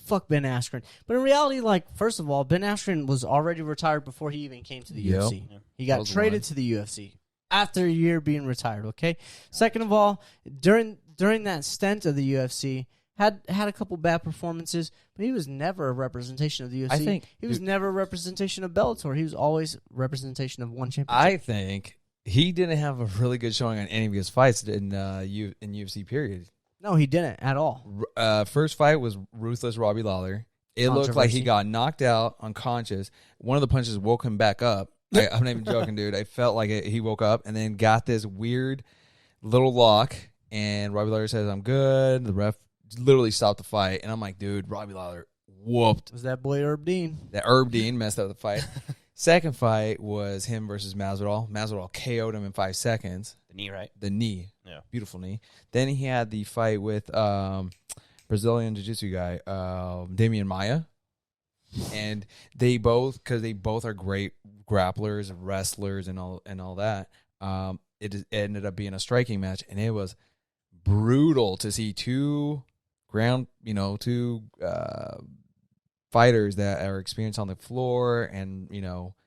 fuck Ben Askren. But in reality, like, first of all, Ben Askren was already retired before he even came to the UFC. Yeah. He got traded to the UFC after a year being retired. Okay. Second of all, during that stint of the UFC, had a couple bad performances, but he was never a representation of the UFC. I think he was never a representation of Bellator. He was always representation of one championship. I think he didn't have a really good showing on any of his fights in UFC period. No, he didn't at all. First fight was ruthless Robbie Lawler. It looked like he got knocked out unconscious. One of the punches woke him back up. I'm not even joking, dude. I felt like he woke up and then got this weird little lock, and Robbie Lawler says, "I'm good." The ref literally stopped the fight, and I'm like, dude, Robbie Lawler whooped. Was that boy Herb Dean? That Herb Dean messed up the fight. Second fight was him versus Masvidal. Masvidal KO'd him in 5 seconds. The knee, right? The knee. Yeah. Beautiful knee. Then he had the fight with Brazilian Jiu-Jitsu guy, Damian Maia. And they both are great grapplers, wrestlers, and all that. It ended up being a striking match, and it was brutal to see two fighters that are experienced on the floor and,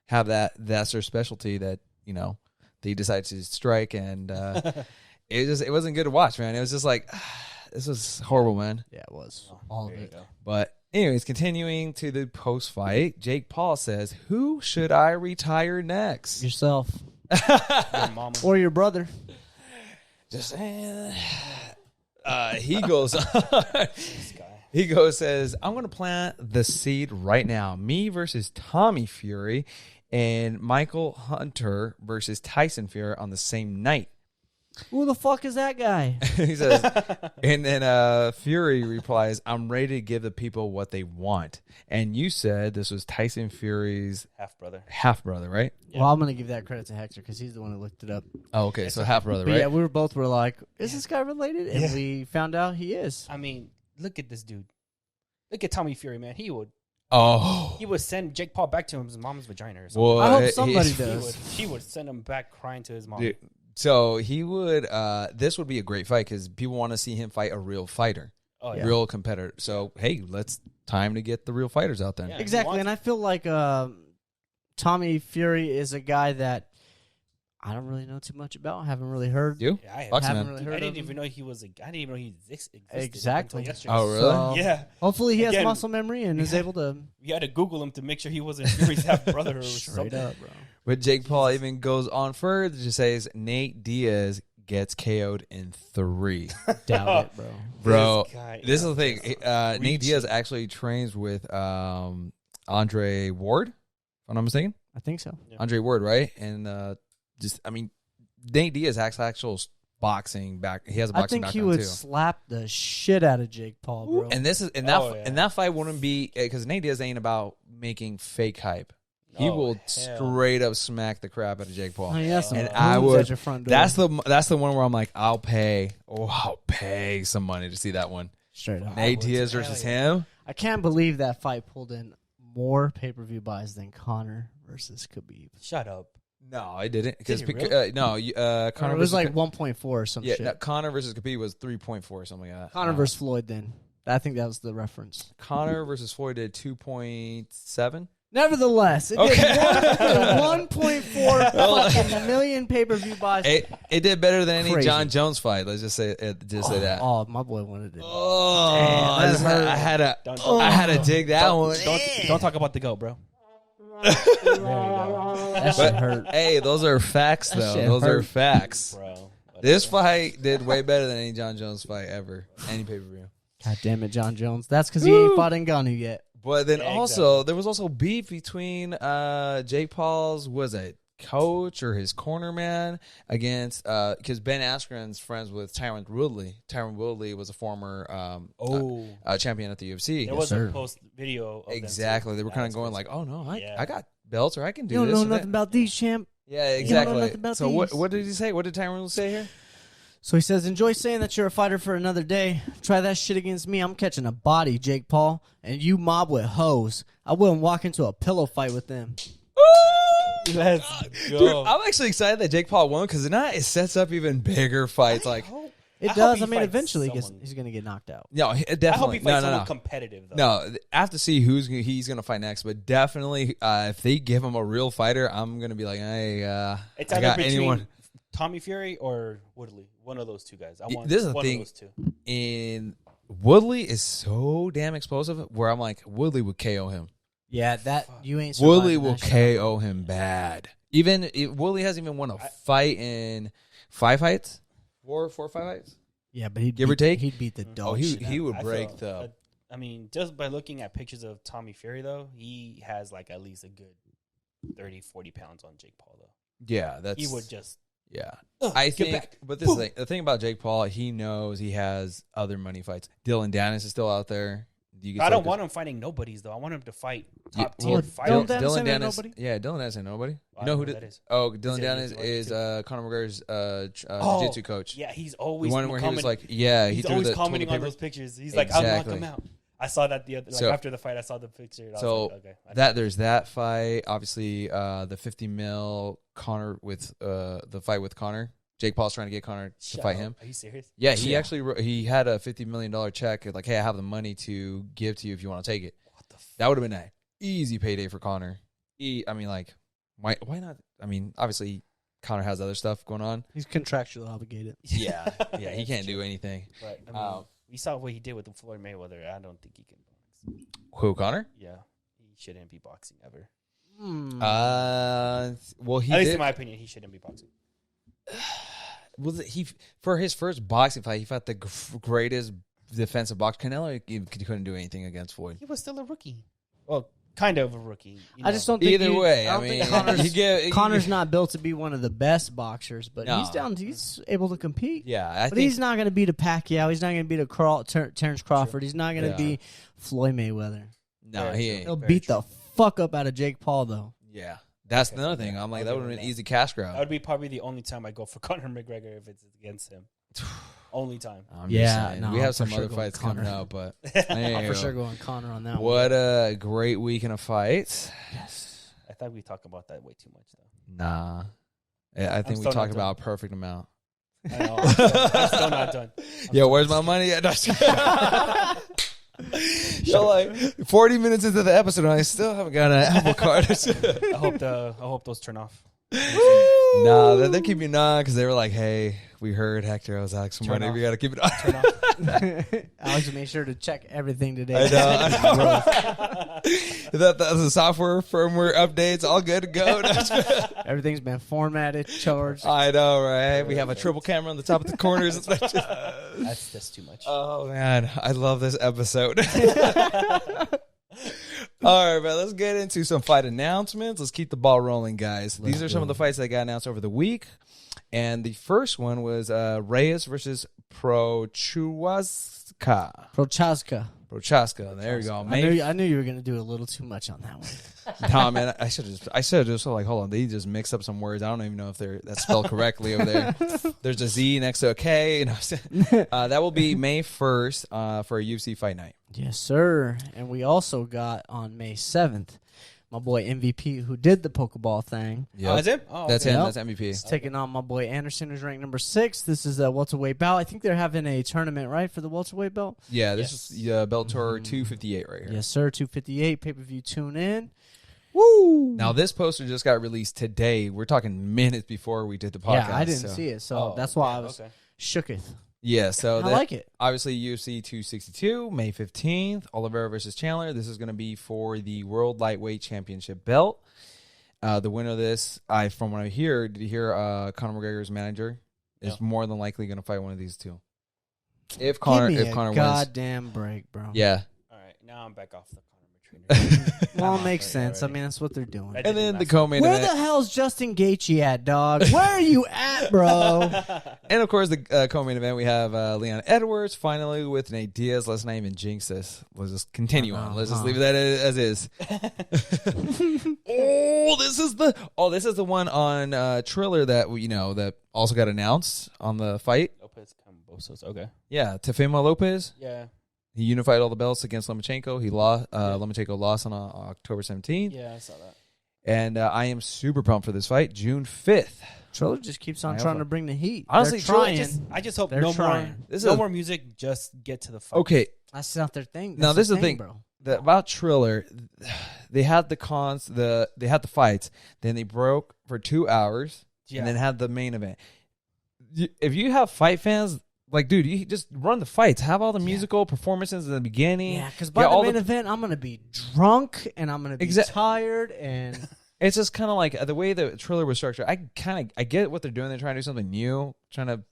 have that's their specialty that, they decide to strike. And it wasn't good to watch, man. It was just like, this was horrible, man. Yeah, it was. All of it. But anyways, continuing to the post-fight, Jake Paul says, who should I retire next? Yourself. Your mama. Or your brother. Just saying. He goes, says, I'm going to plant the seed right now. Me versus Tommy Fury and Michael Hunter versus Tyson Fury on the same night. Who the fuck is that guy? He says, and then Fury replies, I'm ready to give the people what they want. And you said this was Tyson Fury's half-brother, right? Yeah. Well, I'm going to give that credit to Hector because he's the one who looked it up. Oh, okay. So half-brother, right? Yeah, we were like, is this guy related? And we found out he is. I mean, look at this dude. Look at Tommy Fury, man. He would send Jake Paul back to his mom's vagina or something. Well, I hope somebody does. He would send him back crying to his mom. Dude, so he would, this would be a great fight because people want to see him fight a real fighter, real competitor. So, hey, time to get the real fighters out there. Yeah, exactly. And I feel like Tommy Fury is a guy that I don't really know too much about. I haven't really heard. You? Yeah, I haven't really heard. I didn't even know he was. I didn't even know he existed. Exactly. Yesterday. Oh, really? So, yeah. Hopefully he has muscle memory and is able to. You had to Google him to make sure he wasn't Fury's half brother or Straight something. up, bro. But Jake Paul even goes on further to say Nate Diaz gets KO'd in 3. Doubt it, bro. Bro, This is the thing. Nate Diaz actually trains with Andre Ward, if I'm not mistaken. I think so. Yeah. Andre Ward, right? And Nate Diaz has actual boxing back. He has a boxing background too. I think he would slap the shit out of Jake Paul, bro. And this is and that fight wouldn't be because Nate Diaz ain't about making fake hype. He will straight up smack the crap out of Jake Paul. And I would. At your front door. That's the one where I'm like, I'll pay some money to see that one. Straight up. Nate Diaz versus him. I can't believe that fight pulled in more pay-per-view buys than Conor versus Khabib. Shut up. No, I didn't. Because really? Conor it was like 1.4 or some shit. Yeah, Conor versus Khabib was 3.4 or something like that. Conor versus Floyd. Then I think that was the reference. Conor versus Floyd did 2.7. Nevertheless, it did 1.4 fucking million pay-per-view buys. It did better than any Crazy. John Jones fight. Let's just say that. Oh, my boy wanted it. Oh, Damn, I had to dig that one. Don't talk about the GOAT, bro. That shit hurt. Hey, those are facts, though. Those are facts. Bro, this fight did way better than any John Jones fight ever. Any pay-per-view. God damn it, John Jones. That's because he ain't fought Ngannou yet. But then there was also beef between Jake Paul's, coach or his corner man against, because Ben Askren's friends with Tyron Woodley. Tyron Woodley was a former champion at the UFC. There was a post video of exactly. They were kind of going like, oh, no, I got belts or I can do this. You don't know nothing about these, champ. Yeah, exactly. So these. what did he say? What did Tyron say here? So he says, enjoy saying that you're a fighter for another day. Try that shit against me. I'm catching a body, Jake Paul. And you mob with hoes. I wouldn't walk into a pillow fight with them. Let's go. Dude, I'm actually excited that Jake Paul won because now it sets up even bigger fights. It does. I mean, eventually he's going to get knocked out. No, definitely. I hope he fights someone competitive, though. No, I have to see he's going to fight next. But definitely, if they give him a real fighter, I'm going to be like, hey, it's I got anyone. Tommy Fury or Woodley. One of those two guys. I want this is the one thing. of those two. In Woodley is so damn explosive where I'm like, Woodley would KO him. Yeah, that you ain't. Woodley will KO him bad. Even Woodley hasn't even won a fight in 5 fights, 4 or 5 fights. Yeah, but he'd give or take. He'd beat the dog. Oh, he would break the. I mean, just by looking at pictures of Tommy Fury, though, he has like at least a good 30, 40 pounds on Jake Paul, though. Yeah, he would just. Yeah, I think. But the thing about Jake Paul, he knows he has other money fights. Dylan Dennis is still out there. I don't want him fighting nobodies though. I want him to fight top tier fighters. Dylan Dennis nobody. Yeah, Dylan Dennis ain't nobody. You know who that is? Dylan Dennis is Conor McGregor's jiu-jitsu coach. Yeah, he's always the one where he was like, he's always commenting on those pictures. He's like, I'll knock him out. I saw that the other after the fight. I saw the picture. And I was like, okay, there's that fight. Obviously, the 50 mil Conor with the fight with Conor. Jake Paul's trying to get Conor to fight him. Are you serious? Yeah, he actually he had a $50 million check. Like, hey, I have the money to give to you if you want to take it. What the that would have been an easy payday for Conor. I mean, like, why not? I mean, obviously, Conor has other stuff going on. He's contractually obligated. Yeah, he can't do anything. But I mean, we saw what he did with Floyd Mayweather. I don't think he can box. Who, Conor? Yeah, he shouldn't be boxing ever. Well, at least in my opinion, he shouldn't be boxing. Was he for his first boxing fight? He fought the greatest defensive boxer. Canelo couldn't do anything against Floyd. He was still a rookie. Well, kind of a rookie. I just don't think either way. I mean, Conor's not built to be one of the best boxers, but he's able to compete. Yeah, but he's not going to beat a Pacquiao. He's not going to beat a Terrence Crawford. He's not going to beat Floyd Mayweather. No, he ain't. He'll beat the fuck up out of Jake Paul though. Yeah. That's another thing. I'm like, that would have been an easy cash grab. That would be probably the only time I go for Conor McGregor if it's against him. Only time. We have some other fights coming out, but I'm for sure going Conor on that one. What a great weekend of fights. Yes. I thought we talked about that way too much, though. Nah. I think we talked about a perfect amount. I know. I'm still not done. Where's my money? So like 40 minutes into the episode and I still haven't got an Apple Card. I hope those turn off. Nah, they keep you on because they were like, hey, we heard Hector owes Alex some money. We got to keep it on. Turn off. Alex made sure to check everything today. I know. That's the software firmware updates. All good to go. Everything's been formatted, charged. I know, right? We have a triple camera on the top of the corners. That's just too much. Oh, man. I love this episode. All right, man, let's get into some fight announcements. Let's keep the ball rolling, guys. These are some of the fights that got announced over the week. And the first one was Reyes versus Prochaska. There you go. I knew you were going to do a little too much on that one. No, man, I should have just like, hold on. They just mixed up some words. I don't even know if that's spelled correctly over there. There's a Z next to a K. That will be May 1st for a UFC fight night. Yes, sir. And we also got on May 7th, my boy MVP, who did the Pokeball thing. Yep. Oh, that's him? Oh, that's him. That's MVP. He's taking on my boy Anderson, who's ranked number 6. This is a welterweight bout. I think they're having a tournament, right, for the welterweight belt? Yeah, this is Bellator 258 right here. Yes, sir, 258. Pay-per-view, tune in. Woo! Now, this poster just got released today. We're talking minutes before we did the podcast. Yeah, I didn't see it, so that's why I was shooketh. Yeah, so I like it. Obviously, UFC 262, May 15th, Oliveira versus Chandler. This is going to be for the World Lightweight Championship belt. The winner of this, from what I hear, did you hear Conor McGregor's manager is more than likely going to fight one of these two. If Conor wins. Goddamn break, bro. Yeah. All right, now I'm back off the Conor trainer. Well, it makes sense. I mean, that's what they're doing. And then the co-main Where event. the hell's Justin Gaethje at, dog? Where are you at, bro? And, of course, the co-main event, we have Leon Edwards finally with Nate Diaz. Let's not even jinx this. Let's just continue on. Let's just leave that as is. This is the one on Triller that that also got announced on the fight. Lopez Cambosos. Okay. Yeah, Teofimo Lopez. Yeah. He unified all the belts against Lomachenko. He lost. Lomachenko lost on October 17th. Yeah, I saw that. And I am super pumped for this fight, June 5th. Triller just keeps on trying to bring the heat. Honestly, I just hope they're no trying. more music. Just get to the fight. Okay, that's not their thing. Now this is the thing, bro. About Triller, they had the cons. They had the fights. Then they broke for 2 hours, and then had the main event. If you have fight fans. Like, dude, you just run the fights. Have all the musical performances in the beginning. Yeah, because by the main event, I'm going to be drunk and I'm going to be tired. And it's just kind of like the way the Triller was structured. I get what they're doing. They're trying to do something new. Trying to,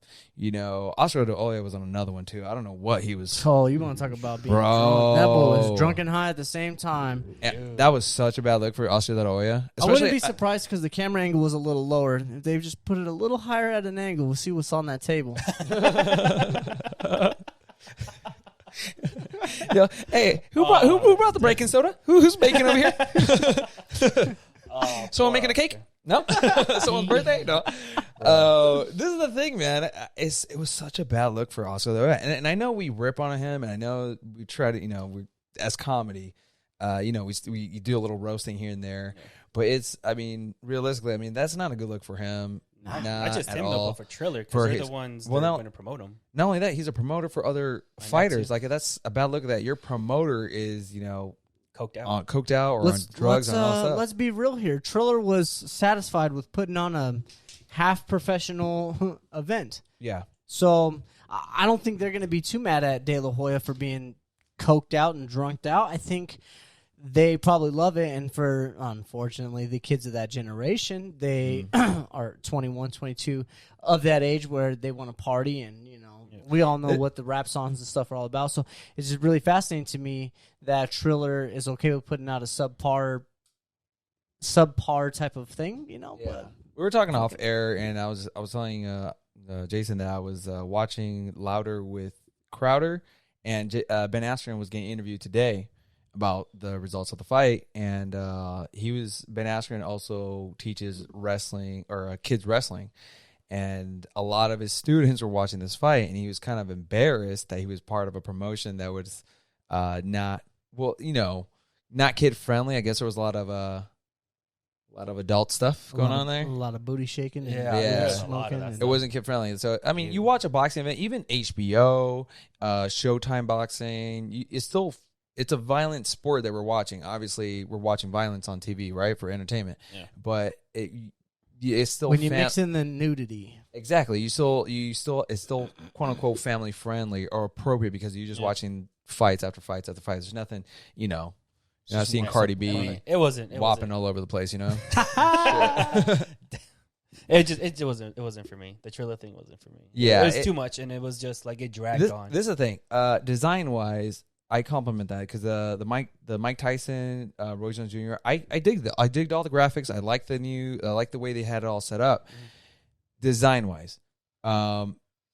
Oscar de Oya was on another one, too. I don't know what he was. Oh, you want to talk about being drunk? That boy was drunk and high at the same time. That was such a bad look for Oscar de Oya. I wouldn't be surprised because the camera angle was a little lower. If they just put it a little higher at an angle, we'll see what's on that table. Hey, who brought the breaking soda? Who's baking over here? Someone making a cake? No. Someone's birthday? No. This is the thing, man. It was such a bad look for Oscar though, and I know we rip on him, and I know we try to, we as comedy, we do a little roasting here and there, but realistically, that's not a good look for him. Not just him, but for Triller, because they're the ones that are going to promote him. Not only that, he's a promoter for other fighters. Like, that's a bad look that your promoter is, coked out, or on drugs and all that stuff. Let's be real here. Triller was satisfied with putting on a half professional event. Yeah. So I don't think they're going to be too mad at De La Hoya for being coked out and drunked out. I think they probably love it, and for, unfortunately, the kids of that generation, they are 21, 22, of that age where they want to party, and, we all know what the rap songs and stuff are all about. So it's just really fascinating to me that Triller is okay with putting out a subpar type of thing, Yeah. But we were talking off air, and I was telling Jason that I was watching Louder with Crowder, and Ben Askren was getting interviewed today about the results of the fight, and Ben Askren also teaches wrestling or kids wrestling, and a lot of his students were watching this fight, and he was kind of embarrassed that he was part of a promotion that was not kid friendly. I guess there was a lot of adult stuff going on there. A lot of booty shaking. Yeah. Smoking. It wasn't kid friendly. So, you watch a boxing event, even HBO, Showtime boxing, it's a violent sport that we're watching. Obviously, we're watching violence on TV, right, for entertainment. Yeah. But it's still when you mix in the nudity. Exactly. It's still quote unquote family friendly or appropriate because you're just watching fights after fights after fights. There's nothing, you're not seeing Cardi B whopping all over the place, It wasn't for me. The Triller thing wasn't for me. Yeah, it was too much, and it was just like it dragged on. This is the thing. Design wise, I compliment that because the Mike Tyson, Roy Jones Jr. I digged all the graphics. I like the way they had it all set up. Design wise,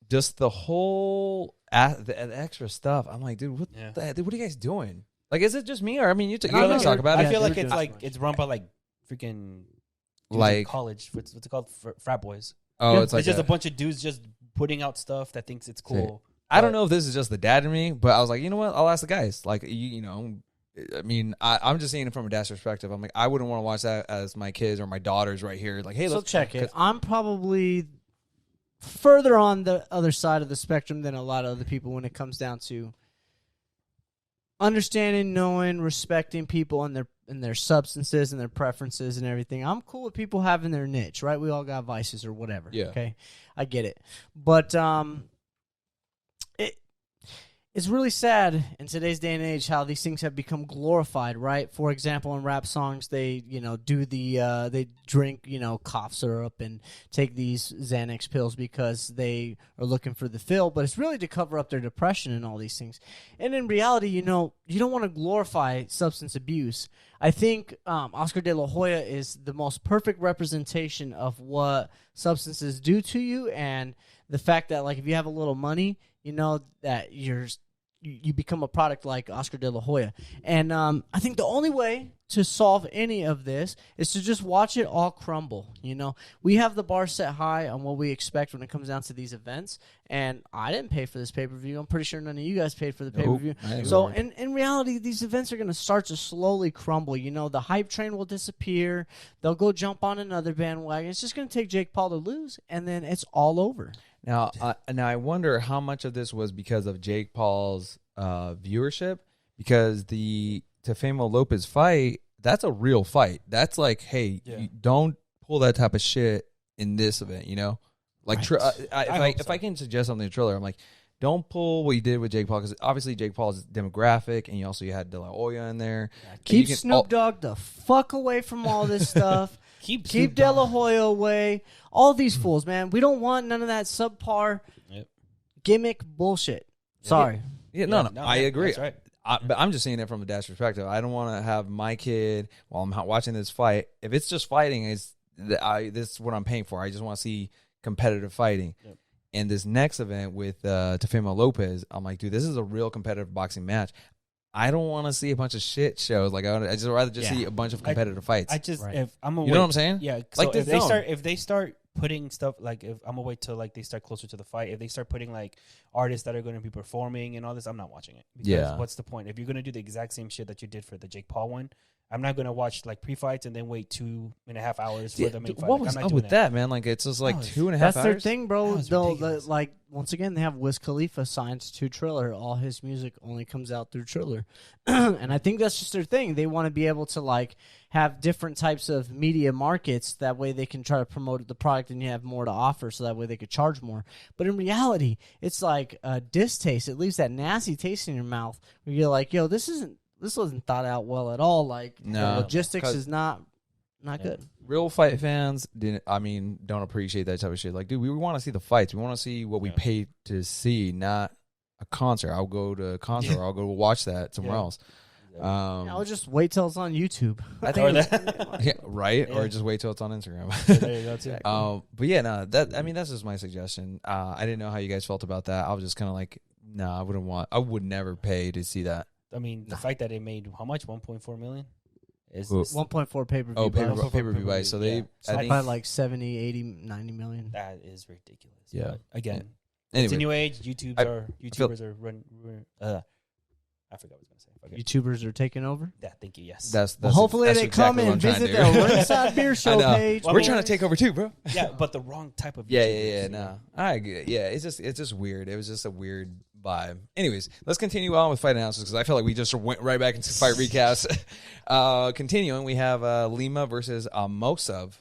just the whole the extra stuff. I'm like, dude, what are you guys doing? Like, is it just me or you talk about it? I feel like it's run by freaking college. What's it called? Frat boys. Oh, it's just a bunch of dudes just putting out stuff that thinks it's cool. I don't know if this is just the dad in me, but I was like, you know what? I'll ask the guys. Like, I'm just seeing it from a dad's perspective. I'm like, I wouldn't want to watch that as my kids or my daughters right here. Like, hey, let's check it. I'm probably further on the other side of the spectrum than a lot of other people when it comes down to understanding, knowing, respecting people and their substances and their preferences and everything. I'm cool with people having their niche, right? We all got vices or whatever. Yeah. Okay, I get it, but it's really sad in today's day and age how these things have become glorified, right? For example, in rap songs, they do they drink cough syrup and take these Xanax pills because they are looking for the fill, but it's really to cover up their depression and all these things. And in reality, you don't want to glorify substance abuse. I think Oscar De La Hoya is the most perfect representation of what substances do to you, and the fact that if you have a little money, that you become a product like Oscar De La Hoya. And I think the only way to solve any of this is to just watch it all crumble. We have the bar set high on what we expect when it comes down to these events. And I didn't pay for this pay-per-view. I'm pretty sure none of you guys paid for the pay-per-view. So in reality, these events are going to start to slowly crumble. The hype train will disappear. They'll go jump on another bandwagon. It's just going to take Jake Paul to lose, and then it's all over. Now I wonder how much of this was because of Jake Paul's viewership, because the Teofimo Lopez fight, that's a real fight. That's like, hey, you don't pull that type of shit in this event, Like, right. If I can suggest something to Triller, I'm like, don't pull what you did with Jake Paul, because obviously Jake Paul's demographic, and you had De La Hoya in there. Keep Snoop Dogg the fuck away from all this stuff. Keep De La Hoya away. All these fools, man. We don't want none of that subpar gimmick bullshit. Sorry. No, I agree. That's right. But I'm just seeing it from a dad's perspective. I don't want to have my kid, while I'm watching this fight, if it's just fighting, this is what I'm paying for. I just want to see competitive fighting. Yep. And this next event with Teofimo Lopez, I'm like, dude, this is a real competitive boxing match. I don't want to see a bunch of shit shows. Like, I just rather see a bunch of competitive fights. If I'm you know what I'm saying? Yeah. Like, So if they start putting stuff, like, if I'm gonna wait till like they start closer to the fight, if they start putting like artists that are going to be performing and all this, I'm not watching it. Because what's the point? If you're gonna do the exact same shit that you did for the Jake Paul one, I'm not gonna watch like pre-fights and then wait 2.5 hours for the main fight. What was up with that, man? Like, it's just like 2.5 hours. That's their thing, bro. They'll, ridiculous. like, once again, they have Wiz Khalifa signed to Triller. All his music only comes out through Triller. And I think that's just their thing. They want to be able to, like, have different types of media markets. That way they can try to promote the product and you have more to offer, so that way they could charge more. But in reality, it's like a distaste. It leaves that nasty taste in your mouth where you're like, yo, this wasn't thought out well at all. Like, No, the logistics is not good. Real fight fans don't appreciate that type of shit. Like, dude, we want to see the fights. We want to see what we paid to see, not a concert. I'll go to a concert or I'll go watch that somewhere else. I'll just wait till it's on YouTube. I think right? Or just wait till it's on Instagram. There you go too. But yeah, no, that's just my suggestion. I didn't know how you guys felt about that. I was just kind of like, no, I would never pay to see that. I mean, the fact that it made how much? 1.4 million? Is 1.4 pay-per-view. Oh, pay-per-view buy. So they, So I think, probably like 70, 80, 90 million. that is ridiculous. Yeah. But again, anyway, it's a new age. YouTubers are run. I forgot what I was gonna say. Okay. YouTubers are taking over. Yeah, thank you. Yes. that's Well, hopefully that's they exactly come what and I'm trying visit to the do. Ringside Beer I Show know. page. We're trying to take over too, bro. Yeah, but the wrong type of. Yeah, YouTubers, no. I agree. Yeah, it's just weird. It was just a weird vibe. Anyways, let's continue on with fight announcements because I feel like we just went right back into fight recaps. Continuing, we have Lima versus Mosov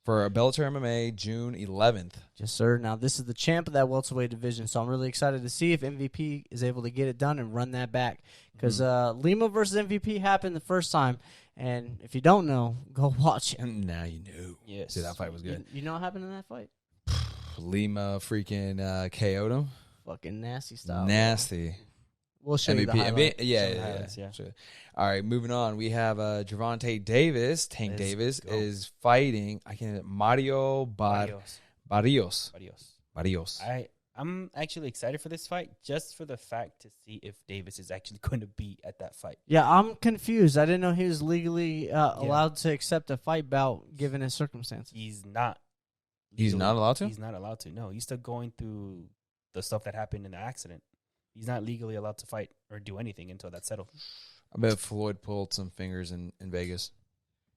for Bellator MMA June 11th. Yes, sir. Now, this is the champ of that welterweight division, so I'm really excited to see if MVP is able to get it done and run that back. Because Lima versus MVP happened the first time, and if you don't know, go watch it. And now you know. Yes. See, that fight was good. You know what happened in that fight? Lima freaking KO'd him. Fucking nasty style. Nasty. We'll show you the highlight. Yeah. Sure. All right, moving on. We have Gervonta Davis. Tank Davis is fighting. Mario Barrios. I'm actually excited for this fight just for the fact to see if Davis is actually going to be at that fight. Yeah, I'm confused. I didn't know he was legally allowed to accept a fight bout given his circumstances. He's not. He's not allowed to? He's not allowed to. No, he's still going through the stuff that happened in the accident. He's not legally allowed to fight or do anything until that's settled. I bet Floyd pulled some fingers in Vegas.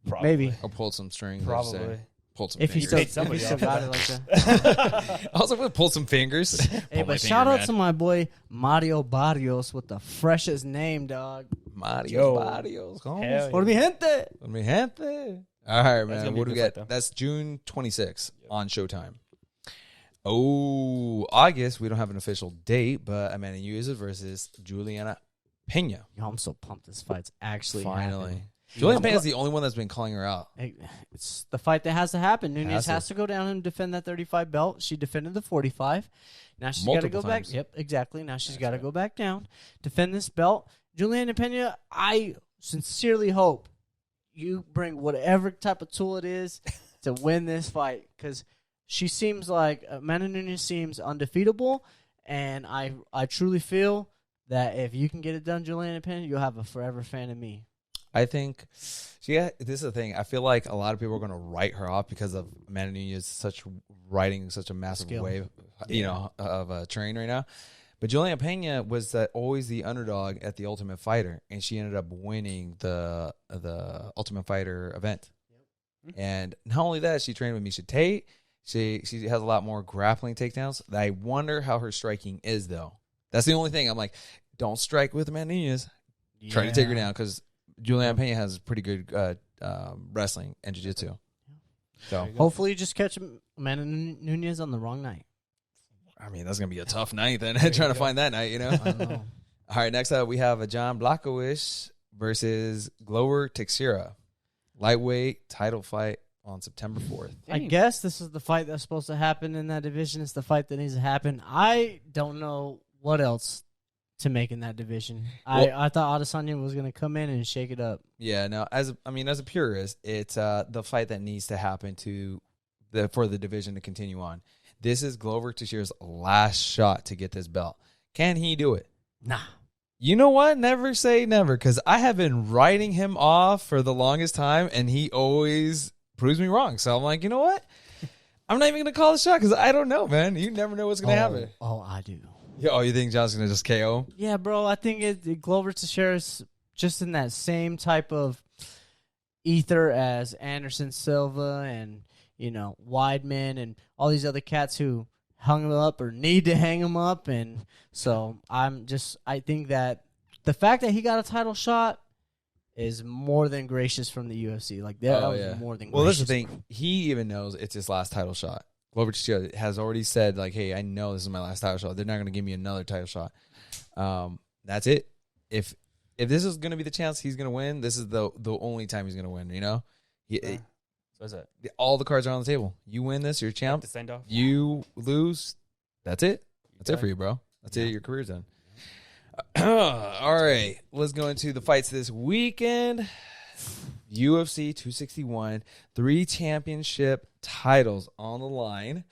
Probably. Maybe. Or pulled some strings. Probably. Pulled some If he fingers. still, got it like that. I was like, pulled some fingers. Hey, but shout out to my boy Mario Barrios with the freshest name, dog. Mario Barrios. Hell Por mi gente. Mi gente. All right, man. gonna be What do a we good got? fight, though. That's June 26th on Showtime. Oh, August. We don't have an official date, but Amanda Nunes versus Juliana Pena. Yo, I'm so pumped this fight's actually Finally. happening. Juliana Pena is the only one that's been calling her out. It's the fight that has to happen. Nunes to. has to go down and defend that 35 belt. She defended the 45. Now she's got to Multiple go times. back. Yep, exactly. Now she's got to go back down, defend this belt. Juliana Pena, I sincerely hope you bring whatever type of tool it is to win this fight because she seems like Amanda Nunes seems undefeatable, and I truly feel that if you can get it done, Juliana Pena, you'll have a forever fan of me. I think, this is the thing. I feel like a lot of people are going to write her off because of Amanda Nunes riding such a massive wave, of a train right now. But Juliana Pena was always the underdog at the Ultimate Fighter, and she ended up winning the Ultimate Fighter event. Yep. And not only that, she trained with Miesha Tate. She has a lot more grappling takedowns. I wonder how her striking is, though. That's the only thing. I'm like, don't strike with Amanda Nunes. Try to take her down because Juliana Pena has pretty good wrestling and jiu-jitsu. So hopefully you just catch Amanda Nunes on the wrong night. I mean, that's going to be a tough night then, trying to find that night, you know? I know. All right, next up, we have a John Blachowicz versus Glover Teixeira. Lightweight title fight on September 4th. I guess this is the fight that's supposed to happen in that division. It's the fight that needs to happen. I don't know what else to make in that division. I thought Adesanya was going to come in and shake it up. Yeah, no, as a purist, it's the fight that needs to happen for the division to continue on. This is Glover Teixeira's last shot to get this belt. Can he do it? Nah. You know what? Never say never, because I have been writing him off for the longest time, and he always proves me wrong. So I'm like, you know what? I'm not even going to call the shot because I don't know, man. You never know what's going to happen. Oh, I do. Yeah, oh, you think John's going to just KO him? Yeah, bro. I think Glover Teixeira's just in that same type of ether as Anderson Silva and, Weidman and all these other cats who hung him up or need to hang him up. And so I think that the fact that he got a title shot is more than gracious from the UFC. Like, that was more than gracious. Well, that's the thing. He even knows it's his last title shot. Glover Teixeira has already said, like, hey, I know this is my last title shot. They're not going to give me another title shot. That's it. If this is going to be the chance he's going to win, this is the only time he's going to win, So is that? All the cards are on the table. You win this, you're a champ. The send off. You lose, that's it. That's it for you, bro. That's it. Your career's done. All right, let's go into the fights this weekend. UFC 261, 3 championship titles on the line.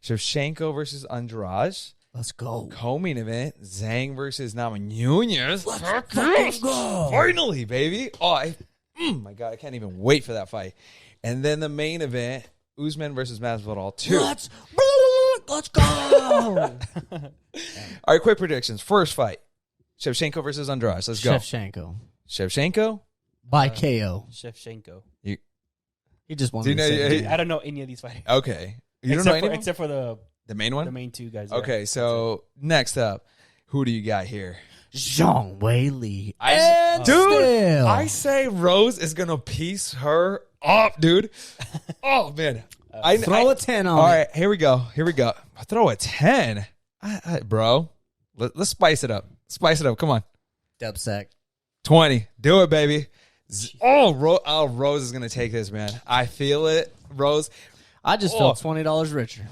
Shevchenko versus Andrade. Let's go. Co-main event, Zhang versus Namajunas. Let's go. Finally, baby. Oh, my God, I can't even wait for that fight. And then the main event, Uzman versus Masvidal 2. Let's go. All right, quick predictions. First fight, Shevchenko versus Andrade. Let's go. Shevchenko? By KO. Shevchenko. He just won. I don't know any of these fighters. Okay. You don't know anyone? Except for the main one? The main 2 guys. Okay, so next up, who do you got here? Zhang Weili. Dude, I say Rose is going to piece her up, dude. Oh, man. Throw a 10 on it. All right, here we go. Throw a 10. Bro, let's spice it up. Come on. Dub sack. 20. Do it, baby. Rose is going to take this, man. I feel it. Rose. I just felt $20 richer.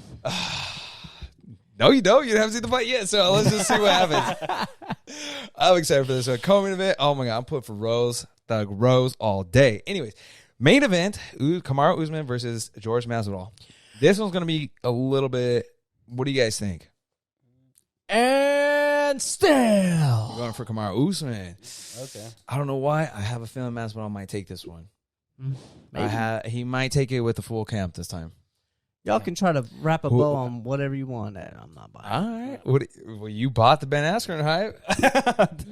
No, you don't. You haven't seen the fight yet, so let's just see what happens. I'm excited for this one. Co-main event. Oh, my God. I'm putting for Rose. Thug Rose all day. Anyways, main event, Camaro Uzman versus George Masvidal. This one's going to be a little bit, what do you guys think? And still. We're going for Camaro Uzman. Okay. I don't know why. I have a feeling Masvidal might take this one. Maybe. He might take it with the full camp this time. Y'all can try to wrap a bow on whatever you want. I'm not buying. All right. Well, you bought the Ben Askren hype.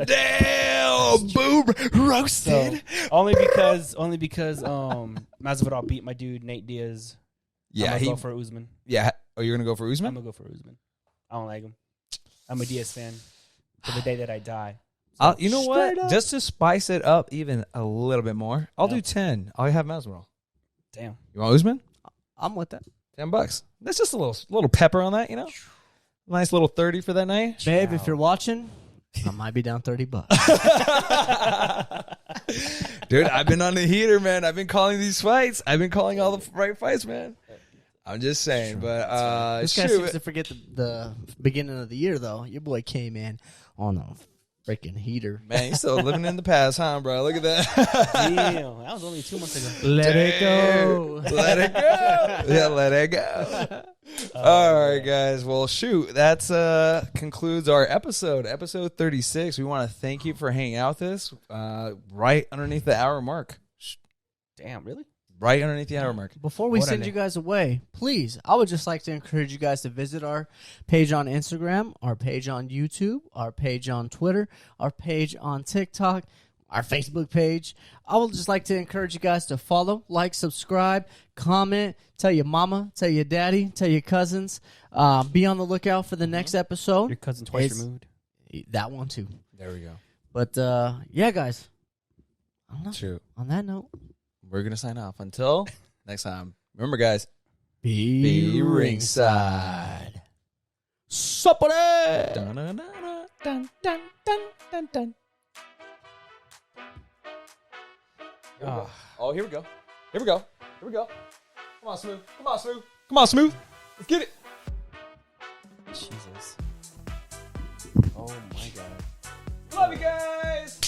Damn, boom, roasted. So, only because Masvidal beat my dude Nate Diaz. Yeah, I'm gonna go for Uzman. Yeah. Oh, you're gonna go for Uzman? I'm gonna go for Uzman. I don't like him. I'm a Diaz fan to the day that I die. You know what? Up. Just to spice it up even a little bit more, I'll do 10. I'll have Masvidal. Damn. You want Uzman? I'm with that. $10. That's just a little pepper on that, Nice little 30 for that night. Babe, if you're watching, I might be down $30. Dude, I've been on the heater, man. I've been calling these fights. I've been calling all the right fights, man. I'm just saying, but this guy seems to forget the beginning of the year, though. Your boy came in on a freaking heater. Man, he's still living in the past, huh, bro? Look at that. Damn, that was only 2 months ago. Let it go. Let it go. Yeah, let it go. All right, guys. Well, shoot. That concludes our episode 36. We want to thank you for hanging out with us right underneath the hour mark. Damn, really? Right underneath the hour mark. Before we send you guys away, please, I would just like to encourage you guys to visit our page on Instagram, our page on YouTube, our page on Twitter, our page on TikTok, our Facebook page. I would just like to encourage you guys to follow, like, subscribe, comment, tell your mama, tell your daddy, tell your cousins. Be on the lookout for the next episode. Your cousin twice removed. That one, too. There we go. But, yeah, guys. I don't know. Shoot. On that note. We're going to sign off. Until next time. Remember, guys. Be ringside. Support. Dun, dun, dun, dun, dun, dun, dun. Oh, here we go. Here we go. Here we go. Come on, Smooth. Come on, Smooth. Come on, Smooth. Let's get it. Jesus. Oh, my God. Love you guys.